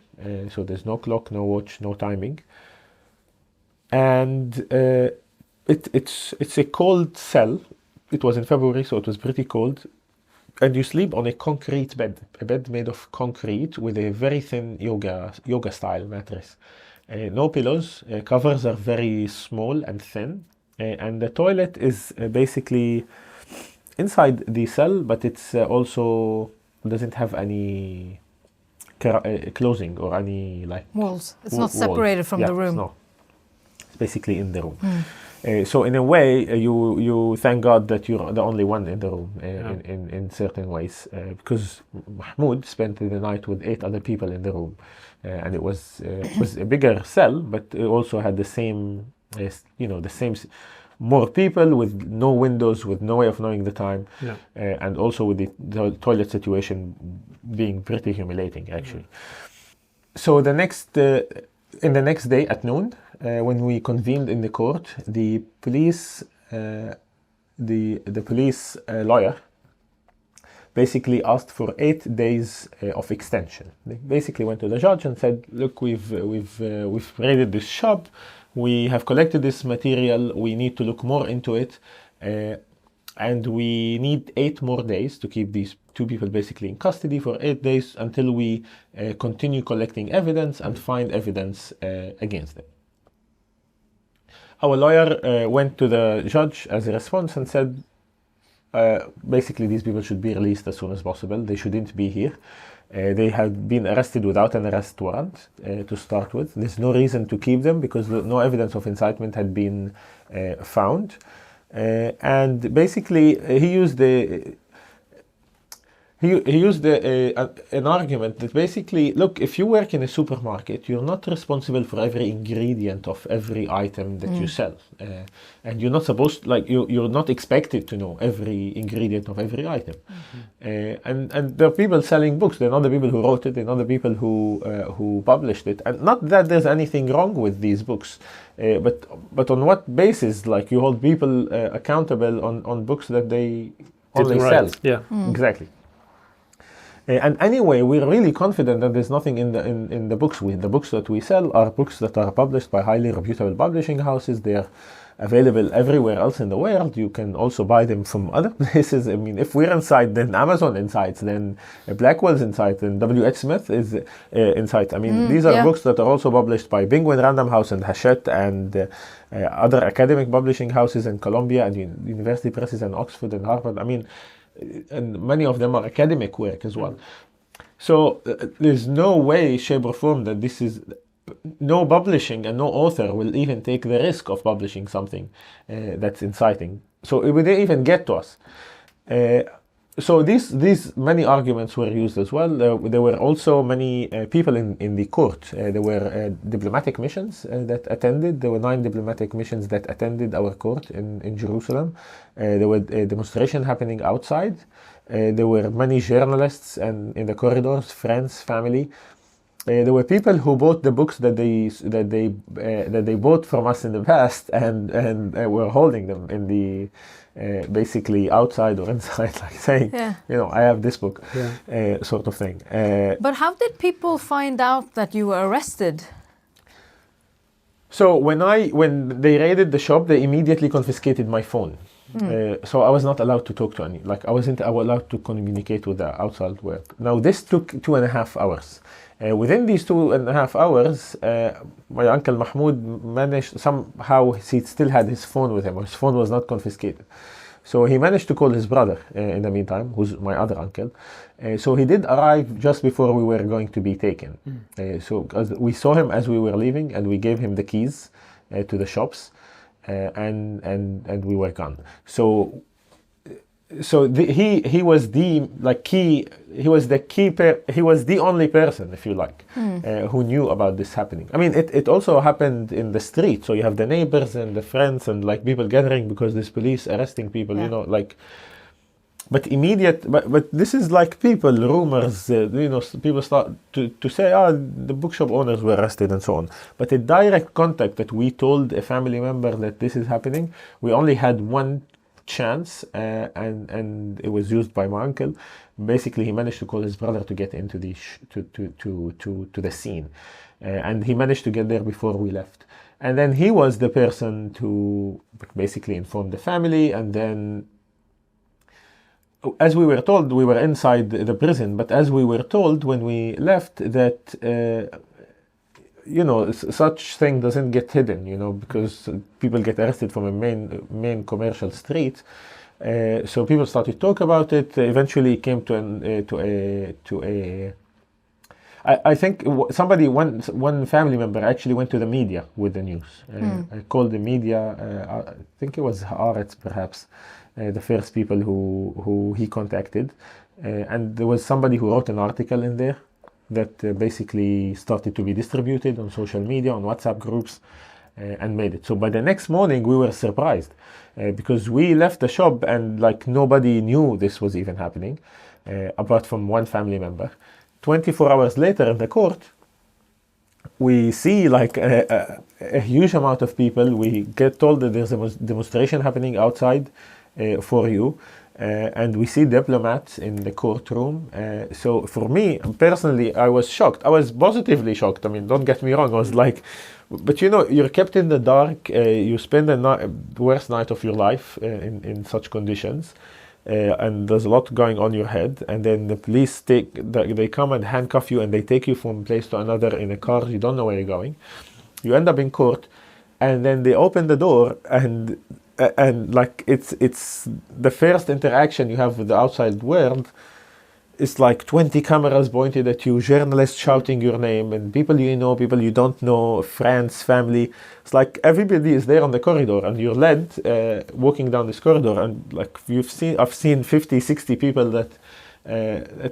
So there's no clock, no watch, no timing. And it's a cold cell. It was in February, so it was pretty cold. And you sleep on a concrete bed, a bed made of concrete with a very thin yoga style mattress. No pillows, covers are very small and thin. And the toilet is basically inside the cell, but it's also doesn't have any closing or any like walls. It's not separated from the room. No, it's basically in the room. So in a way, you thank God that you're the only one in the room in certain ways, because Mahmoud spent the night with 8 other people in the room, and it was a bigger cell, but it also had the same, more people with no windows, with no way of knowing the time, and also with the toilet situation being pretty humiliating, actually. So the next day at noon, when we convened in the court, the police lawyer basically asked for 8 days of extension. They basically went to the judge and said, "Look, we've raided this shop. We have collected this material. We need to look more into it, and we need 8 more days to keep these 2 people basically in custody for 8 days until we continue collecting evidence and find evidence against them." Our lawyer went to the judge as a response and said, basically these people should be released as soon as possible. They shouldn't be here. They have been arrested without an arrest warrant to start with. There's no reason to keep them because no evidence of incitement had been found. And basically he used an argument that basically, look, if you work in a supermarket, you're not responsible for every ingredient of every item that you sell. And you're not supposed, you're not expected to know every ingredient of every item. And there are people selling books. They're not the people who wrote it. They're not the people who published it. And not that there's anything wrong with these books, but on what basis, you hold people accountable on books that they only sell? Yeah, exactly. And anyway, we're really confident that there's nothing in the books. The books that we sell are books that are published by highly reputable publishing houses. They're available everywhere else in the world. You can also buy them from other places. I mean, if we're inside, then Amazon insights, then Blackwell's insight, then W.H. Smith is insight. I mean, these are books that are also published by Penguin Random House and Hachette and other academic publishing houses in Columbia and university presses and Oxford and Harvard. I mean, and many of them are academic work as well. So there's no way, shape or form that this is, no publishing and no author will even take the risk of publishing something that's inciting. So it wouldn't even get to us. So these many arguments were used as well. There were also many people in the court. There were diplomatic missions that attended. There were 9 diplomatic missions that attended our court in Jerusalem. There were a demonstration happening outside. There were many journalists and in the corridors, friends, family. There were people who bought the books that they bought from us in the past and were holding them in the basically outside or inside, saying, I have this book, sort of thing. But how did people find out that you were arrested? So when they raided the shop, they immediately confiscated my phone. So I was not allowed to talk to any, I wasn't allowed to communicate with the outside world. Now this took 2.5 hours. Within these 2.5 hours, my uncle Mahmoud managed, somehow he still had his phone with him. His phone was not confiscated. So he managed to call his brother in the meantime, who's my other uncle. So he did arrive just before we were going to be taken. So we saw him as we were leaving and we gave him the keys to the shops and we were gone. So he was the only person, if you like, who knew about this happening. I mean, it also happened in the street. So you have the neighbors and the friends and people gathering because there's police arresting people. But this is like rumors, people start to say, the bookshop owners were arrested and so on. But a direct contact that we told a family member that this is happening, we only had one chance, and it was used by my uncle. Basically, he managed to call his brother to get into to the scene, and he managed to get there before we left. And then he was the person to basically inform the family. And then, as we were told, we were inside the prison, but as we were told when we left that, such thing doesn't get hidden, because people get arrested from a main commercial street. So people started to talk about it. Eventually it came I think one family member actually went to the media with the news. I called the media, I think it was Haaretz perhaps, the first people who he contacted. And there was somebody who wrote an article in there that basically started to be distributed on social media, on WhatsApp groups, and made it. So by the next morning we were surprised because we left the shop and nobody knew this was even happening, apart from one family member. 24 hours later in the court, we see a huge amount of people. We get told that there's a demonstration happening outside for you, and we see diplomats in the courtroom. So for me personally, I was shocked. I was positively shocked. I mean, don't get me wrong. I was but you're kept in the dark. You spend the worst night of your life in such conditions. And there's a lot going on your head, and then the police they come and handcuff you, and they take you from place to another in a car. You don't know where you're going. You end up in court, and then they open the door, and it's the first interaction you have with the outside world. It's 20 cameras pointed at you, journalists shouting your name, and people you know, people you don't know, friends, family. It's everybody is there on the corridor, and you're led walking down this corridor, and I've seen 50, 60 people that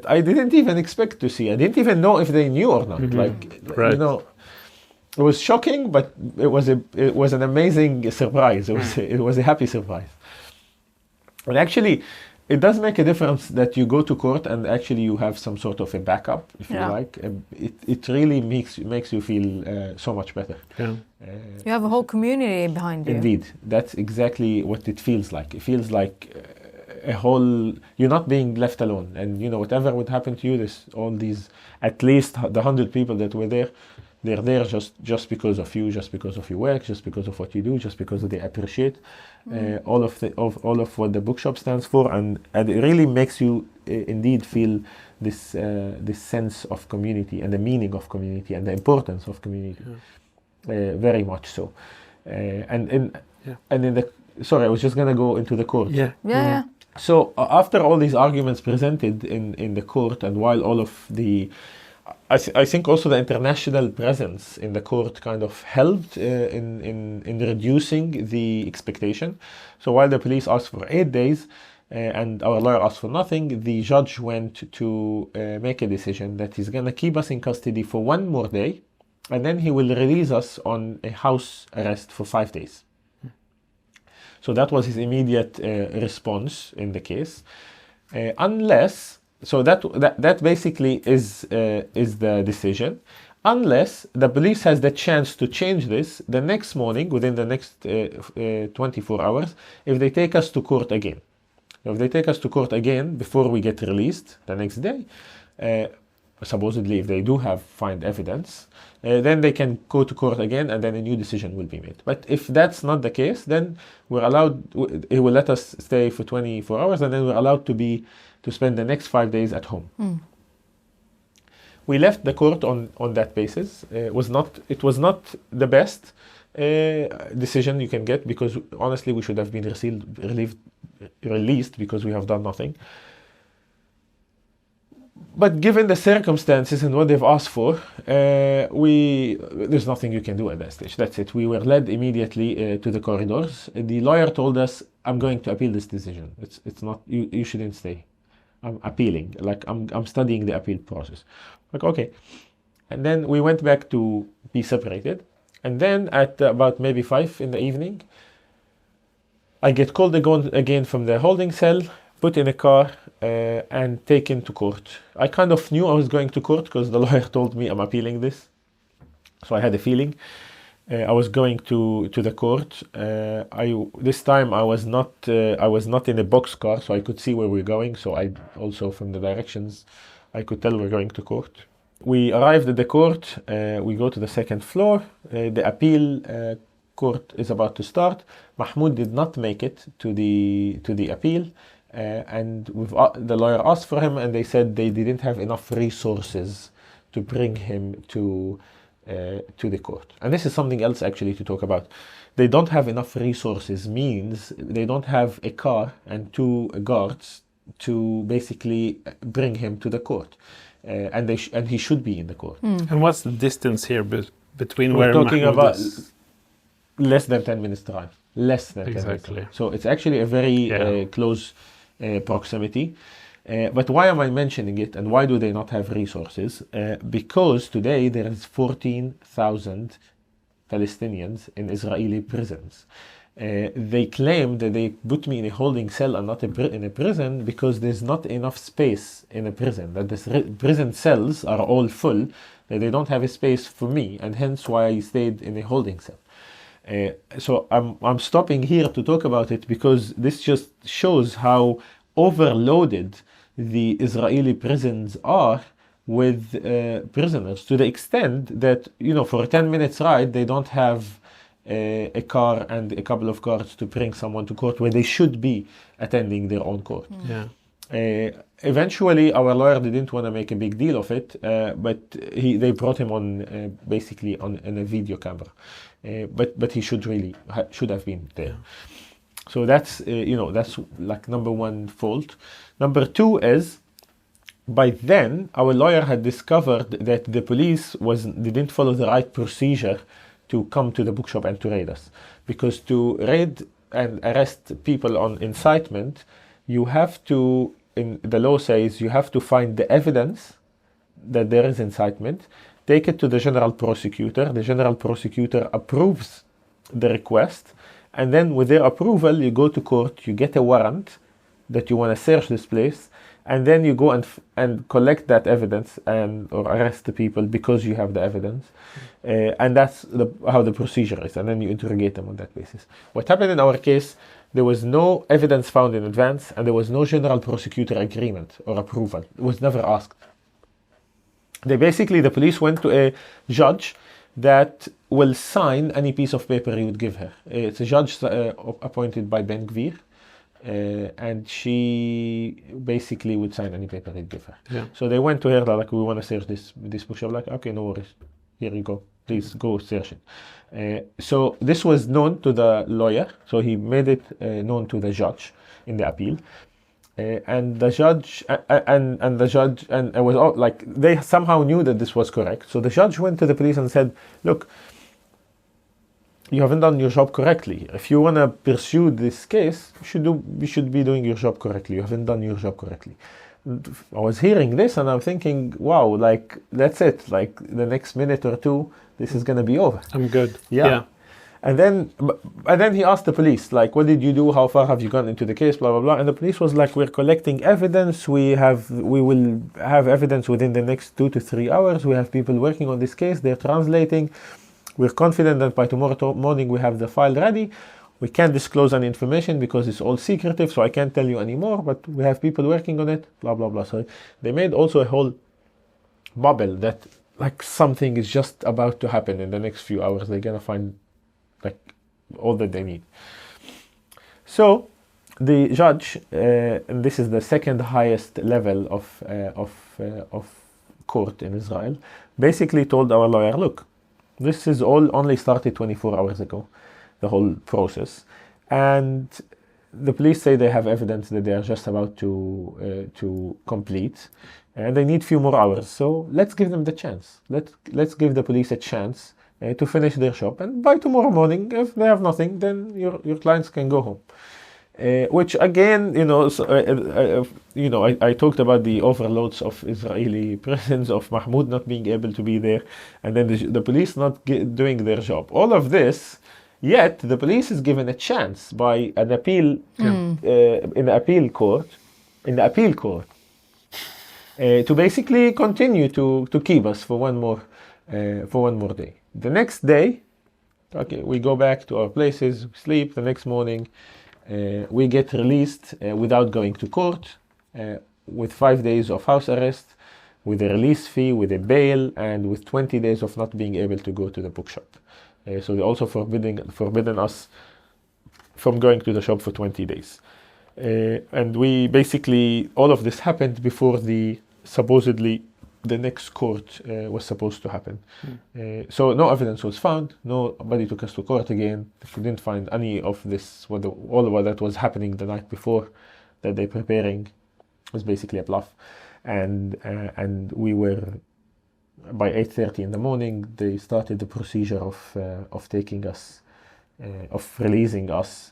I didn't even expect to see. I didn't even know if they knew or not. Right. It was shocking, but it was an amazing surprise. It was a happy surprise. And actually, it does make a difference that you go to court and actually you have some sort of a backup, if you like. It really makes you feel so much better. Yeah. You have a whole community behind you. Indeed, that's exactly what it feels like. It feels like you're not being left alone. And whatever would happen to you, there's all these, at least the 100 people that were there, they're there just because of you, just because of your work, just because of what you do, just because they appreciate all of what the bookshop stands for, and it really makes you indeed feel this sense of community and the meaning of community and the importance of community, very much so. Sorry, I was just gonna go into the court. Yeah. So after all these arguments presented in the court, and while all of the I think also the international presence in the court kind of helped in reducing the expectation. So while the police asked for 8 days and our lawyer asked for nothing, the judge went to make a decision that he's going to keep us in custody for 1 more day, and then he will release us on a house arrest for 5 days. So that was his immediate response in the case, So that basically is the decision, unless the police has the chance to change this the next morning, within the next 24 hours, if they take us to court again. If they take us to court again before we get released the next day, supposedly if they do find evidence, then they can go to court again, and then a new decision will be made. But if that's not the case, then he will let us stay for 24 hours, and then we're allowed to spend the next 5 days at home. We left the court on that basis. It was not the best decision you can get, because honestly we should have been released because we have done nothing. But given the circumstances and what they've asked for, there's nothing you can do at that stage. That's it. We were led immediately to the corridors. The lawyer told us, "I'm going to appeal this decision. It's not you shouldn't stay. I'm appealing. I'm studying the appeal process." Okay. And then we went back to be separated. And then at about maybe 5 in the evening, I get called again from the holding cell. put in a car, and taken to court. I kind of knew I was going to court because the lawyer told me I'm appealing this. So I had a feeling. I was going to the court. This time I was not in a boxcar, so I could see where we're going. So I also, from the directions, I could tell we're going to court. We arrived at the court. We go to the second floor. The appeal court is about to start. Mahmoud did not make it to the appeal, and the lawyer asked for him, and they said they didn't have enough resources to bring him to the court. And this is something else actually to talk about. They don't have enough resources means they don't have a car and 2 guards to basically bring him to the court, and he should be in the court. And what's the distance here between We're where talking Mahmoud about is? less than 10 minutes drive. Less than 10 minutes Exactly. drive. So it's actually a very close proximity. But why am I mentioning it, and why do they not have resources? Because today there is 14,000 Palestinians in Israeli prisons. They claim that they put me in a holding cell and not in a prison because there's not enough space in a prison, that the prison cells are all full, that they don't have a space for me, and hence why I stayed in a holding cell. So I'm stopping here to talk about it because this just shows how overloaded the Israeli prisons are with prisoners, to the extent that, for a 10 minutes ride, they don't have a car and a couple of guards to bring someone to court where they should be attending their own court. Eventually, our lawyer didn't want to make a big deal of it, but they brought him on basically in a video camera. But he should have been there. So that's that's like number one fault. Number two is, by then our lawyer had discovered that the police didn't follow the right procedure to come to the bookshop and to raid us, because to raid and arrest people on incitement, you have to, the law says, you have to find the evidence that there is incitement, take it to the general prosecutor. The general prosecutor approves the request, and then with their approval, you go to court, you get a warrant that you want to search this place, and then you go and collect that evidence or arrest the people because you have the evidence. And that's how the procedure is, and then you interrogate them on that basis. What happened in our case, there was no evidence found in advance, and there was no general prosecutor agreement or approval. It was never asked. The police went to a judge that will sign any piece of paper you would give her. It's a judge appointed by Ben Gvir, and she basically would sign any paper they'd give her. Yeah. So they went to her, like, we want to search this bookshop. Like, okay, no worries. Here you go. Please go search it. So this was known to the lawyer. So he made it known to the judge in the appeal. And the judge and it was all, like, they somehow knew that this was correct. So the judge went to the police and said, look, you haven't done your job correctly. If you want to pursue this case, you should be doing your job correctly. You haven't done your job correctly. I was hearing this and I'm thinking, wow, like, that's it. Like, the next minute or two, this is going to be over. I'm good. Yeah. And then he asked the police, like, what did you do? How far have you gone into the case? Blah, blah, blah. And the police was like, we're collecting evidence. We will have evidence within the next 2 to 3 hours. We have people working on this case. They're translating. We're confident that by tomorrow morning we have the file ready. We can't disclose any information because it's all secretive, so I can't tell you anymore, but we have people working on it, blah, blah, blah. So they made also a whole bubble that, like, something is just about to happen in the next few hours. They're going to find, like, all that they need. So the judge, and this is the second highest level of court in Israel, basically told our lawyer, look, this is all only started 24 hours ago, the whole process. And the police say they have evidence that they are just about to complete, and they need few more hours. So let's give them the chance. Let's give the police a chance to finish their job. And by tomorrow morning, if they have nothing, then your clients can go home. Which again, I talked about the overloads of Israeli prisons, of Mahmoud not being able to be there, and then the police not doing their job. All of this, yet the police is given a chance by an appeal in the appeal court in the appeal court to basically continue to keep us for one more day. The next day, okay, we go back to our places, sleep. The next morning, we get released without going to court, with 5 days of house arrest, with a release fee, with a bail, and with 20 days of not being able to go to the bookshop. So they also forbidden us from going to the shop for 20 days. And we basically, all of this happened before supposedly the next court was supposed to happen. So no evidence was found, nobody took us to court again. We didn't find any of this, all of what that was happening the night before that they're preparing was basically a bluff. And we were, by 8:30 in the morning, they started the procedure of taking us, of releasing us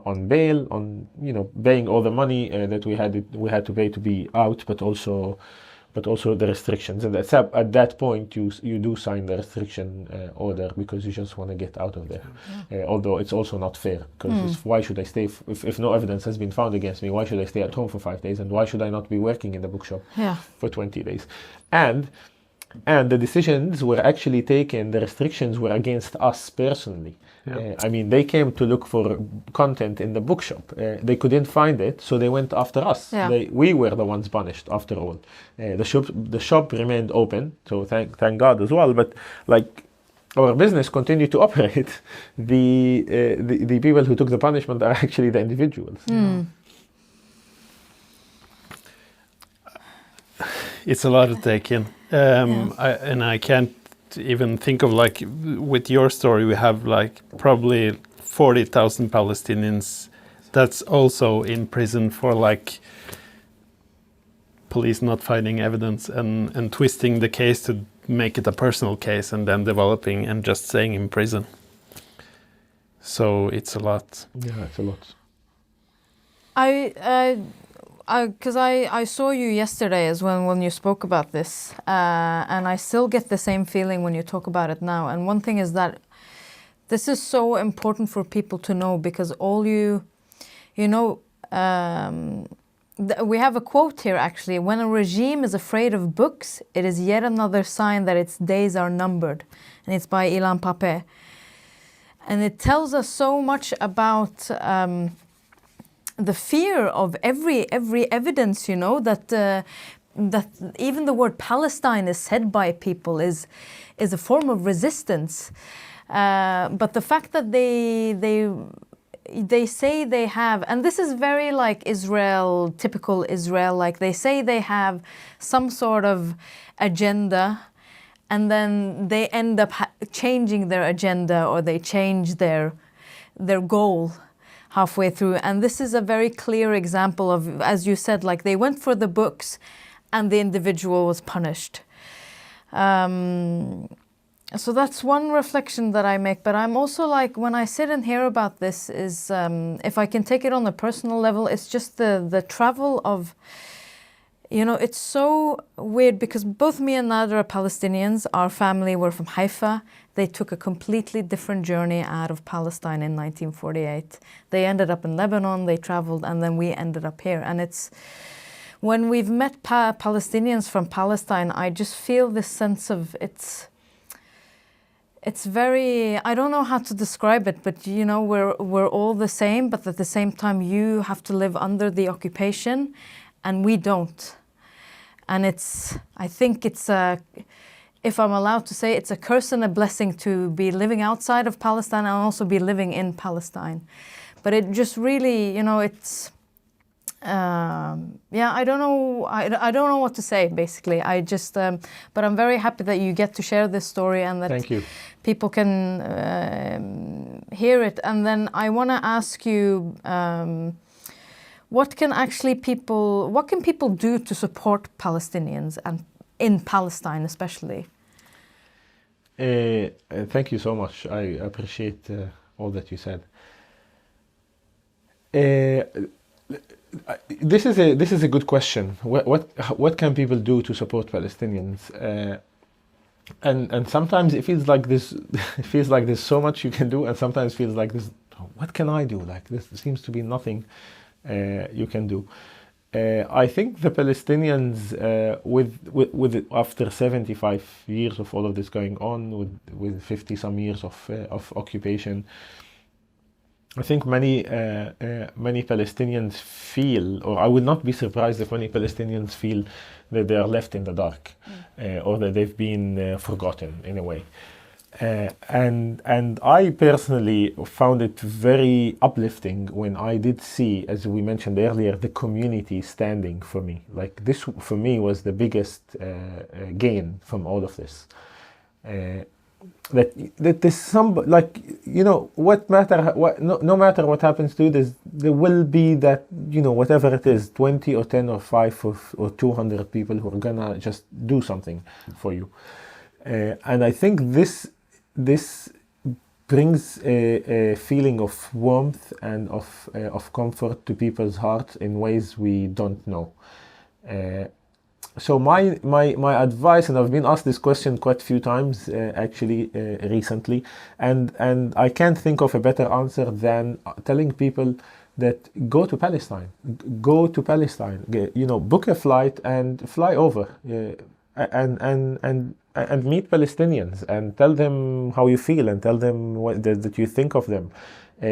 on bail, on paying all the money that we had to pay to be out, but also the restrictions. And at that point, you do sign the restriction order because you just want to get out of there. Although it's also not fair, because why should I stay if no evidence has been found against me? Why should I stay at home for 5 days, and why should I not be working in the bookshop for 20 days? And the decisions were actually taken, the restrictions were against us personally. I mean, they came to look for content in the bookshop. They couldn't find it, so they went after us. We were the ones punished after all. The shop remained open, so thank God as well. But like, our business continued to operate. The people who took the punishment are actually the individuals. It's a lot to take in. I can't even think of, like, with your story, we have like probably 40,000 Palestinians that's also in prison for like police not finding evidence and twisting the case to make it a personal case and then developing and just staying in prison. So it's a lot. Yeah, it's a lot. Because I saw you yesterday as well when you spoke about this, and I still get the same feeling when you talk about it now. And one thing is that this is so important for people to know, because we have a quote here actually: when a regime is afraid of books, it is yet another sign that its days are numbered. And it's by Ilan Pappé. And it tells us so much about the fear of every evidence, that even the word Palestine is said by people is a form of resistance. But the fact that they say they have, and this is very like Israel, typical Israel, like they say they have some sort of agenda, and then they end up changing their agenda, or they change their goal halfway through. And this is a very clear example of, as you said, like they went for the books and the individual was punished. So that's one reflection that I make. But I'm also like, when I sit and hear about this, is if I can take it on a personal level, it's just the travel of, it's so weird, because both me and Nader are Palestinians. Our family were from Haifa. They took a completely different journey out of Palestine in 1948. They ended up in Lebanon, they traveled, and then we ended up here. And it's, when we've met Palestinians from Palestine, I just feel this sense of, it's very, I don't know how to describe it, but we're all the same, but at the same time you have to live under the occupation and we don't. And I think it's if I'm allowed to say, it's a curse and a blessing to be living outside of Palestine and also be living in Palestine. But it just really, it's, I don't know. I don't know what to say, basically. I just, but I'm very happy that you get to share this story and that Thank you. People can hear it. And then I want to ask you, what can people do to support Palestinians, and in Palestine especially? Thank you so much. I appreciate all that you said. This is a good question. What can people do to support Palestinians? And sometimes it feels like this. It feels like there's so much you can do, and sometimes it feels like this. What can I do? Like, this seems to be nothing you can do. I think the Palestinians, after 75 years of all of this going on, with 50 some years of occupation, I think many Palestinians feel, or I would not be surprised if many Palestinians feel that they are left in the dark, or that they've been forgotten in a way. And I personally found it very uplifting when I did see, as we mentioned earlier, the community standing for me. Like this, for me, was the biggest gain from all of this. That there's some, like, you know, no matter what happens to this, there will be that, you know, whatever it is, 20 or 10 or 5 or 200 people who are gonna just do something for you. And I think this brings a feeling of warmth and of comfort to people's hearts in ways we don't know. So my advice, and I've been asked this question quite a few times actually recently, and I can't think of a better answer than telling people that go to Palestine, you know, book a flight and fly over, and meet Palestinians and tell them how you feel and tell them that you think of them.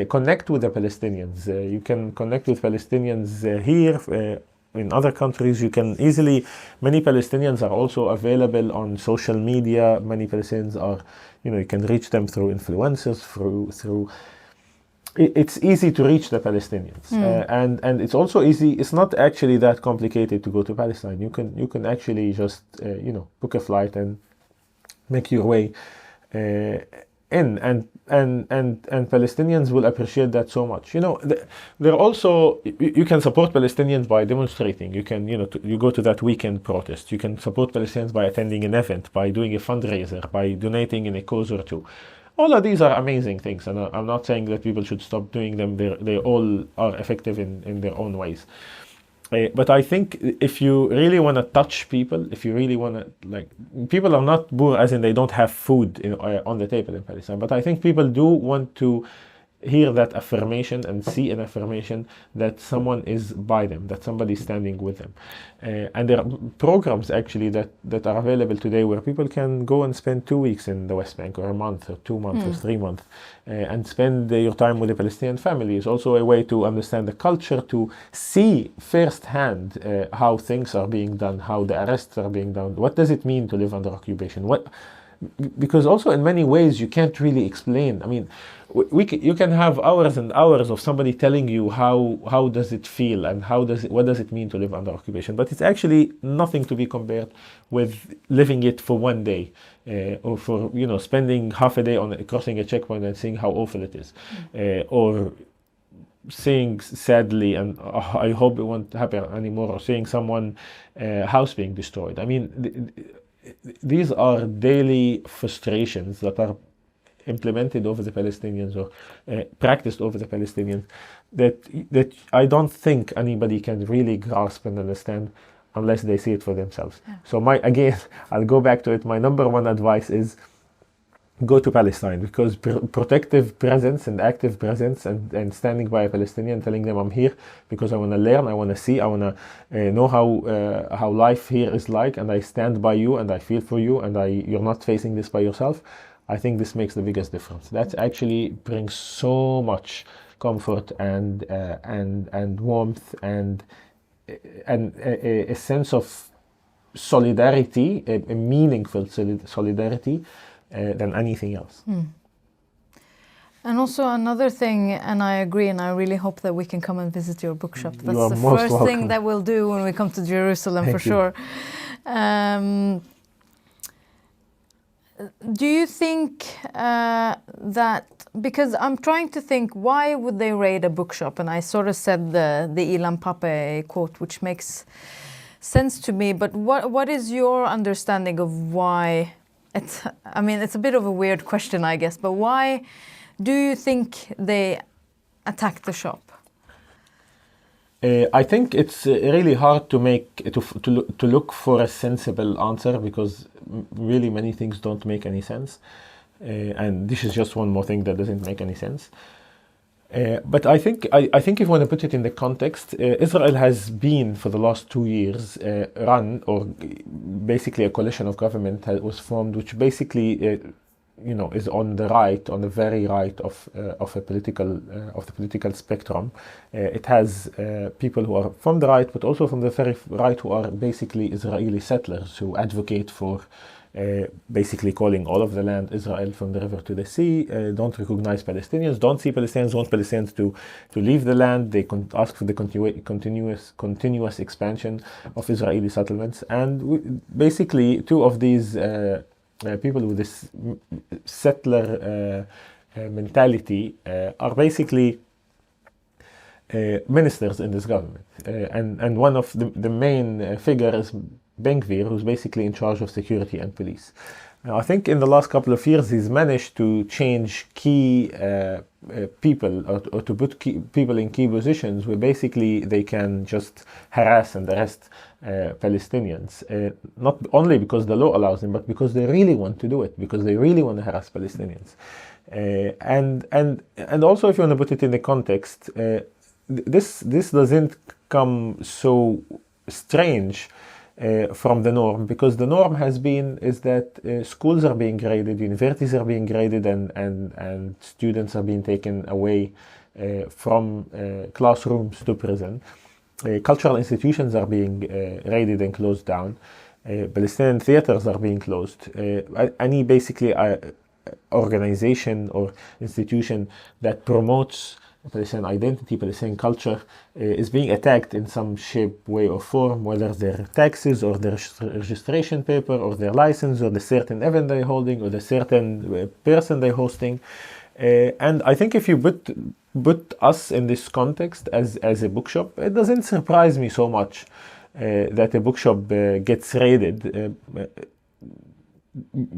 Connect with the Palestinians. You can connect with Palestinians here. In other countries, you can easily. Many Palestinians are also available on social media. Many Palestinians are, you know, you can reach them through influencers, through. It's easy to reach the Palestinians, and it's also easy. It's not actually that complicated to go to Palestine. You can actually just you know, book a flight and make your way in, and Palestinians will appreciate that so much. You know, they're also, you can support Palestinians by demonstrating. You can, you know, you go to that weekend protest. You can support Palestinians by attending an event, by doing a fundraiser, by donating in a cause or two. All of these are amazing things, and I'm not saying that people should stop doing them. They all are effective in their own ways. But I think if you really want to touch people, if you really want to, like, people are not poor as in they don't have food on the table in Palestine, but I think people do want to hear that affirmation and see an affirmation that someone is by them, that somebody is standing with them. And there are programs actually that are available today where people can go and spend 2 weeks in the West Bank, or a month, or 2 months, or 3 months, and spend your time with the Palestinian family. Is also a way to understand the culture, to see firsthand how things are being done, how the arrests are being done. What does it mean to live under occupation? Because also in many ways you can't really explain. I mean, you can have hours and hours of somebody telling you how does it feel and what does it mean to live under occupation, but it's actually nothing to be compared with living it for 1 day, or for, you know, spending half a day on crossing a checkpoint and seeing how awful it is, or seeing sadly, and I hope it won't happen anymore, or seeing someone house being destroyed. I mean, these are daily frustrations that are implemented over the Palestinians, or practiced over the Palestinians, that I don't think anybody can really grasp and understand unless they see it for themselves. Yeah. So again, I'll go back to it. My number one advice is go to Palestine, because protective presence and active presence and standing by a Palestinian, telling them I'm here because I want to learn, I want to see, I want to know how life here is like, and I stand by you and I feel for you, and you're not facing this by yourself. I think this makes the biggest difference. That actually brings so much comfort and warmth and a sense of solidarity, a meaningful solidarity, than anything else. And also another thing, and I agree, and I really hope that we can come and visit your bookshop. That's the first welcome. thing that we'll do when we come to Jerusalem. Thank for you. Sure. Do you think that, because I'm trying to think, why would they raid a bookshop? And I sort of said the Ilan Pape quote, which makes sense to me, but what is your understanding of why? I mean, it's a bit of a weird question, I guess, but why do you think they attacked the shop? I think it's really hard to look for a sensible answer, because really many things don't make any sense, and this is just one more thing that doesn't make any sense. But I think if you want to put it in the context, Israel has been for the last 2 years run, or basically a coalition of government was formed, which basically is on the very right of the political spectrum. It has people who are from the right, but also from the very right, who are basically Israeli settlers who advocate for basically calling all of the land Israel from the river to the sea, don't recognize Palestinians, don't see Palestinians, want Palestinians to leave the land. They ask for the continuous expansion of Israeli settlements. And basically, two of these people with this settler mentality are basically ministers in this government. And one of the main figures is Ben-Gvir, who's basically in charge of security and police. Now, I think in the last couple of years he's managed to change key people, or to put people in key positions where basically they can just harass and arrest Palestinians, not only because the law allows them, but because they really want to do it, because they really want to harass Palestinians. And also, if you want to put it in the context, this doesn't come so strange from the norm, because the norm is that schools are being graded, universities are being graded, and students are being taken away from classrooms to prison. Cultural institutions are being raided and closed down. Palestinian theaters are being closed. Any basically organization or institution that promotes Palestinian identity, Palestinian culture, is being attacked in some shape, way, or form, whether their taxes or their registration paper or their license or the certain event they're holding or the certain person they're hosting. And I think if you put us in this context as a bookshop, it doesn't surprise me so much that a bookshop gets raided,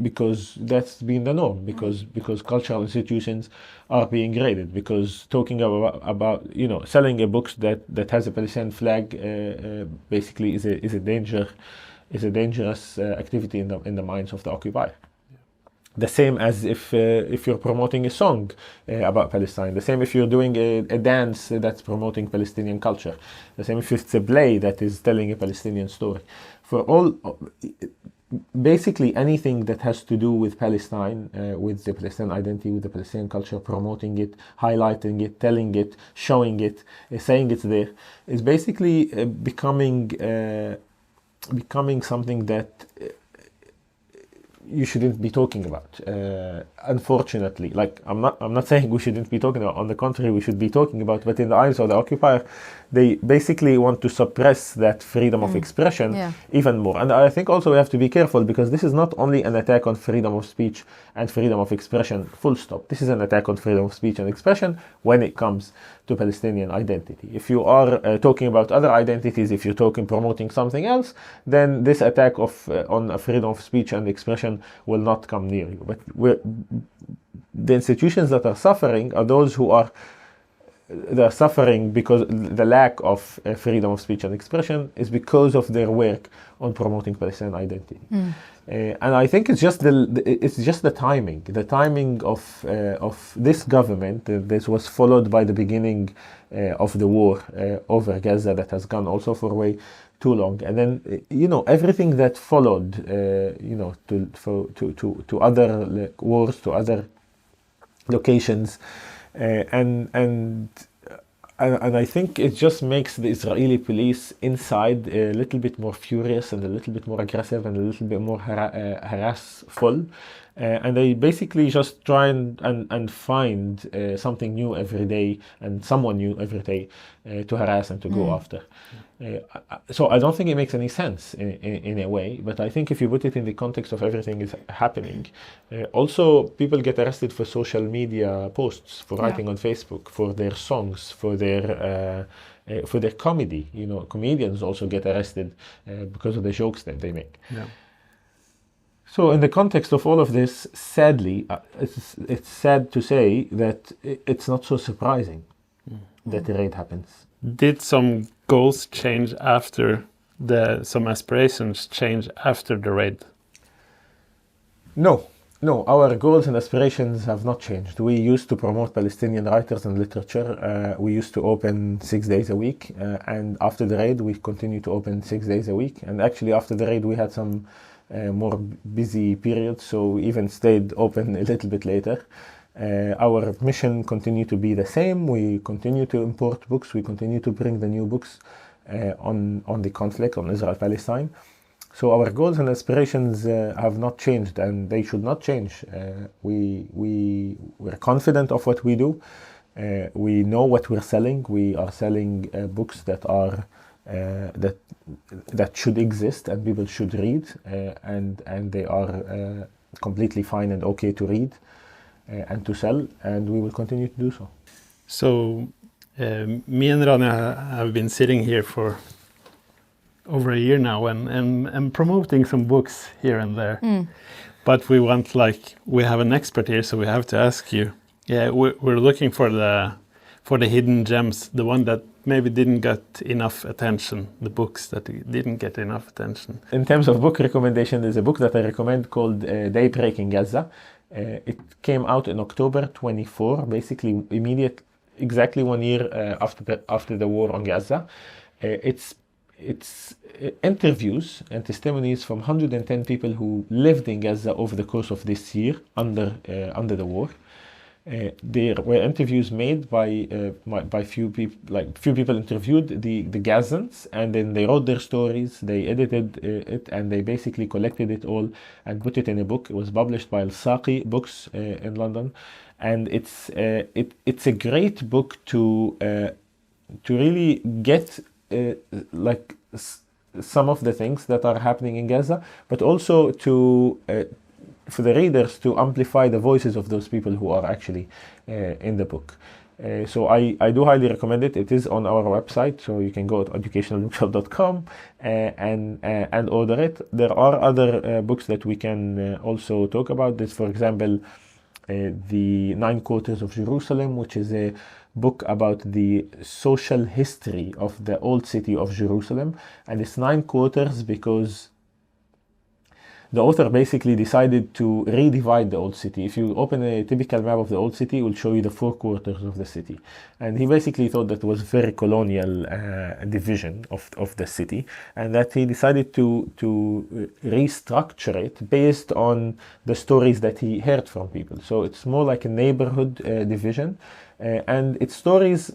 because that's been the norm, because cultural institutions are being raided, because talking about selling a book that has a Palestinian flag basically is a dangerous activity in the minds of the occupier. The same as if you're promoting a song about Palestine. The same if you're doing a dance that's promoting Palestinian culture. The same if it's a play that is telling a Palestinian story. For all, basically anything that has to do with Palestine, with the Palestinian identity, with the Palestinian culture, promoting it, highlighting it, telling it, showing it, saying it's there, is basically becoming something that you shouldn't be talking about. Unfortunately, like I'm not saying we shouldn't be talking about. On the contrary, we should be talking about. But in the eyes of the occupier, they basically want to suppress that freedom of expression even more. And I think also we have to be careful, because this is not only an attack on freedom of speech and freedom of expression, full stop. This is an attack on freedom of speech and expression when it comes to Palestinian identity. If you are talking about other identities, if you're promoting something else, then this attack on freedom of speech and expression will not come near you. But the institutions that are suffering are those who are suffering because the lack of freedom of speech and expression is because of their work on promoting Palestinian identity. And I think it's just the timing of this government. This was followed by the beginning of the war over Gaza that has gone also for way too long, and then everything that followed, to other wars, to other locations, and I think it just makes the Israeli police inside a little bit more furious and a little bit more aggressive and a little bit more harassful. And they basically just try and find something new every day and someone new every day to harass and to go after. So I don't think it makes any sense in a way, but I think if you put it in the context of everything is happening, also people get arrested for social media posts, for writing on Facebook, for their songs, for their comedy. Comedians also get arrested because of the jokes that they make. Yeah. So in the context of all of this, sadly, it's sad to say that it's not so surprising that the raid happens. Did some goals change after some aspirations change after the raid? No, No, our goals and aspirations have not changed. We used to promote Palestinian writers and literature. We used to open 6 days a week, and after the raid, we continue to open 6 days a week. And actually, after the raid, we had some more busy periods, so we even stayed open a little bit later. Our mission continued to be the same. We continue to import books. We continue to bring the new books on the conflict, on Israel-Palestine. So our goals and aspirations have not changed, and they should not change. We're confident of what we do. We know what we're selling. We are selling books that are that should exist and people should read, and they are completely fine and okay to read and to sell, and we will continue to do so. So me and Rania have been sitting here for over a year now and promoting some books here and there. But we want, we have an expert here, so we have to ask you. Yeah, we're looking for the hidden gems, the one that maybe didn't get enough attention, the books that didn't get enough attention. In terms of book recommendation, there's a book that I recommend called Daybreak in Gaza. It came out in October 24, basically exactly 1 year after the war on Gaza. It's interviews and testimonies from 110 people who lived in Gaza over the course of this year under the war. There were interviews made by few people interviewed the Gazans, and then they wrote their stories, they edited it, and they basically collected it all and put it in a book. It was published by Al-Saqi Books in London, and it's a great book to really get some of the things that are happening in Gaza, but also for the readers to amplify the voices of those people who are actually in the book. So I do highly recommend it. It is on our website, so you can go to educationalbookshop.com and order it. There are other books that we can also talk about. There's, for example, The 9 Quarters of Jerusalem, which is a book about the social history of the old city of Jerusalem. And it's 9 quarters because the author basically decided to redivide the old city. If you open a typical map of the old city, it will show you the 4 quarters of the city. And he basically thought that was very colonial division of the city, and that he decided to restructure it based on the stories that he heard from people. So it's more like a neighborhood division, and it's stories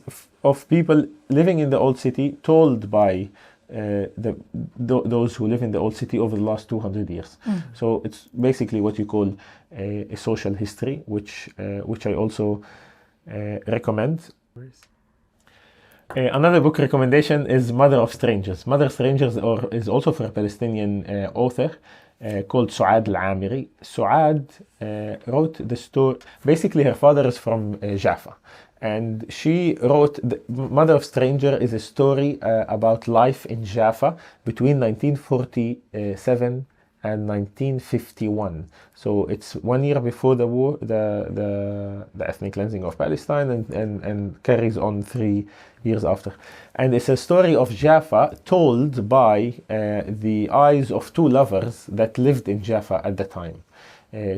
of people living in the old city told by those who live in the old city over the last 200 years. So it's basically what you call a social history, which I also recommend. Another book recommendation is Mother of Strangers. Mother of Strangers is also for a Palestinian author called Suad Al-Amiri. Suad wrote the story. Basically, her father is from Jaffa. And she wrote, Mother of Stranger is a story about life in Jaffa between 1947 and 1951. So it's 1 year before the war, the ethnic cleansing of Palestine, and carries on 3 years after. And it's a story of Jaffa told by the eyes of 2 lovers that lived in Jaffa at the time.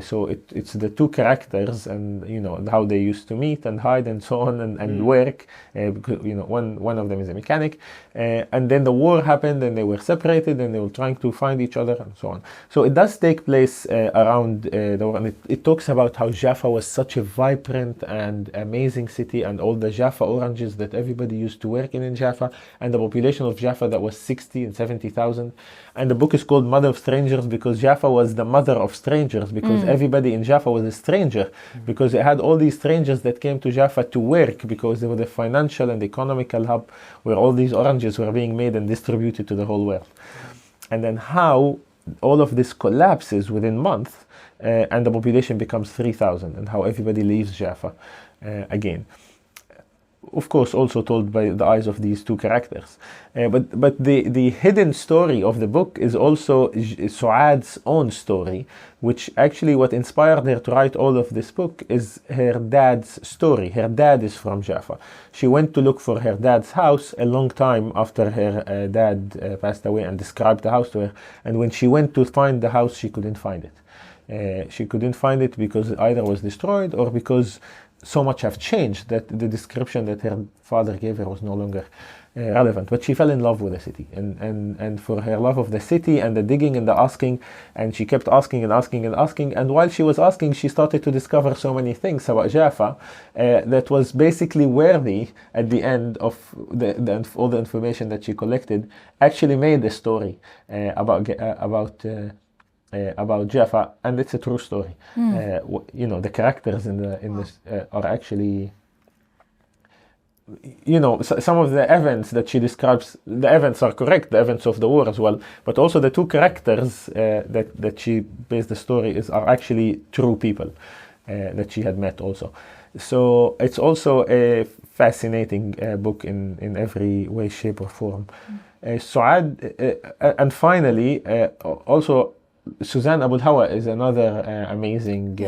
So it's the 2 characters, and how they used to meet and hide and so on and work, because one of them is a mechanic, and then the war happened and they were separated and they were trying to find each other and so on. So it does take place around the war, and it talks about how Jaffa was such a vibrant and amazing city, and all the Jaffa oranges that everybody used to work in Jaffa, and the population of Jaffa that was 60 and 70,000. And the book is called Mother of Strangers because Jaffa was the mother of strangers, because everybody in Jaffa was a stranger, because it had all these strangers that came to Jaffa to work, because they were the financial and economical hub where all these oranges were being made and distributed to the whole world. And then how all of this collapses within months, and the population becomes 3,000, and how everybody leaves Jaffa again. Of course, also told by the eyes of these 2 characters. But the hidden story of the book is also Suad's own story, which actually what inspired her to write all of this book is her dad's story. Her dad is from Jaffa. She went to look for her dad's house a long time after her dad passed away, and described the house to her. And when she went to find the house, she couldn't find it. She couldn't find it because it either was destroyed or because so much have changed that the description that her father gave her was no longer relevant. But she fell in love with the city, and for her love of the city and the digging and the asking, and she kept asking and asking and asking, and while she was asking, she started to discover so many things about Jaffa that was basically worthy at the end of all the information that she collected, actually made a story about Jaffa, and it's a true story. The characters in this are actually, some of the events that she describes, the events are correct, the events of the war as well, but also the two characters that she based the story are actually true people that she had met also. So it's also a fascinating book in every way, shape or form. And finally, also Suzanne Abu Hawa is another amazing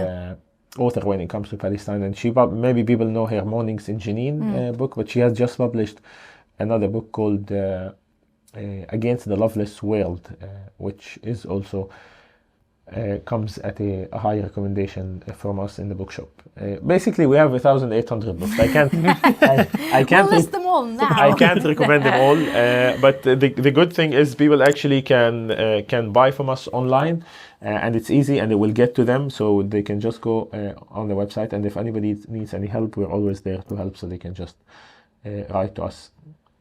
author when it comes to Palestine, and maybe people know her Mornings in Jenin book, but she has just published another book called Against the Loveless World, which is also comes at a high recommendation from us in the bookshop. Basically, we have 1,800 books. I can't We'll list them all now. I can't recommend them all, but the good thing is people actually can buy from us online, and it's easy, and it will get to them, so they can just go on the website, and if anybody needs any help, we're always there to help, so they can just write to us.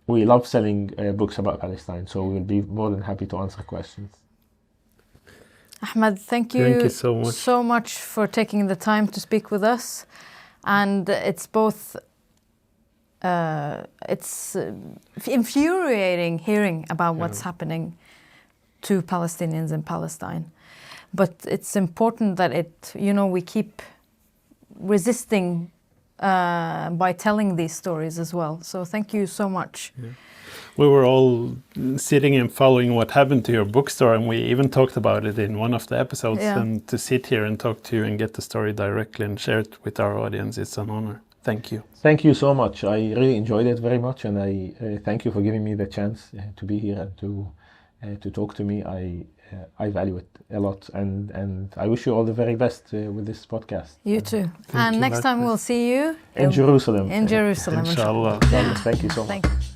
We love selling books about Palestine, so we'll be more than happy to answer questions. Ahmad, thank you so much for taking the time to speak with us. And it's both it's infuriating hearing about what's happening to Palestinians in Palestine. But it's important that we keep resisting by telling these stories as well. So thank you so much. Yeah. We were all sitting and following what happened to your bookstore, and we even talked about it in one of the episodes. Yeah. And to sit here and talk to you and get the story directly and share it with our audience, it's an honor. Thank you. Thank you so much. I really enjoyed it very much, and I thank you for giving me the chance to be here and to talk to me. I value it a lot, and I wish you all the very best with this podcast. You too. And next time we'll see you in Jerusalem. In Jerusalem. Inshallah. Thank you so much. Thank you.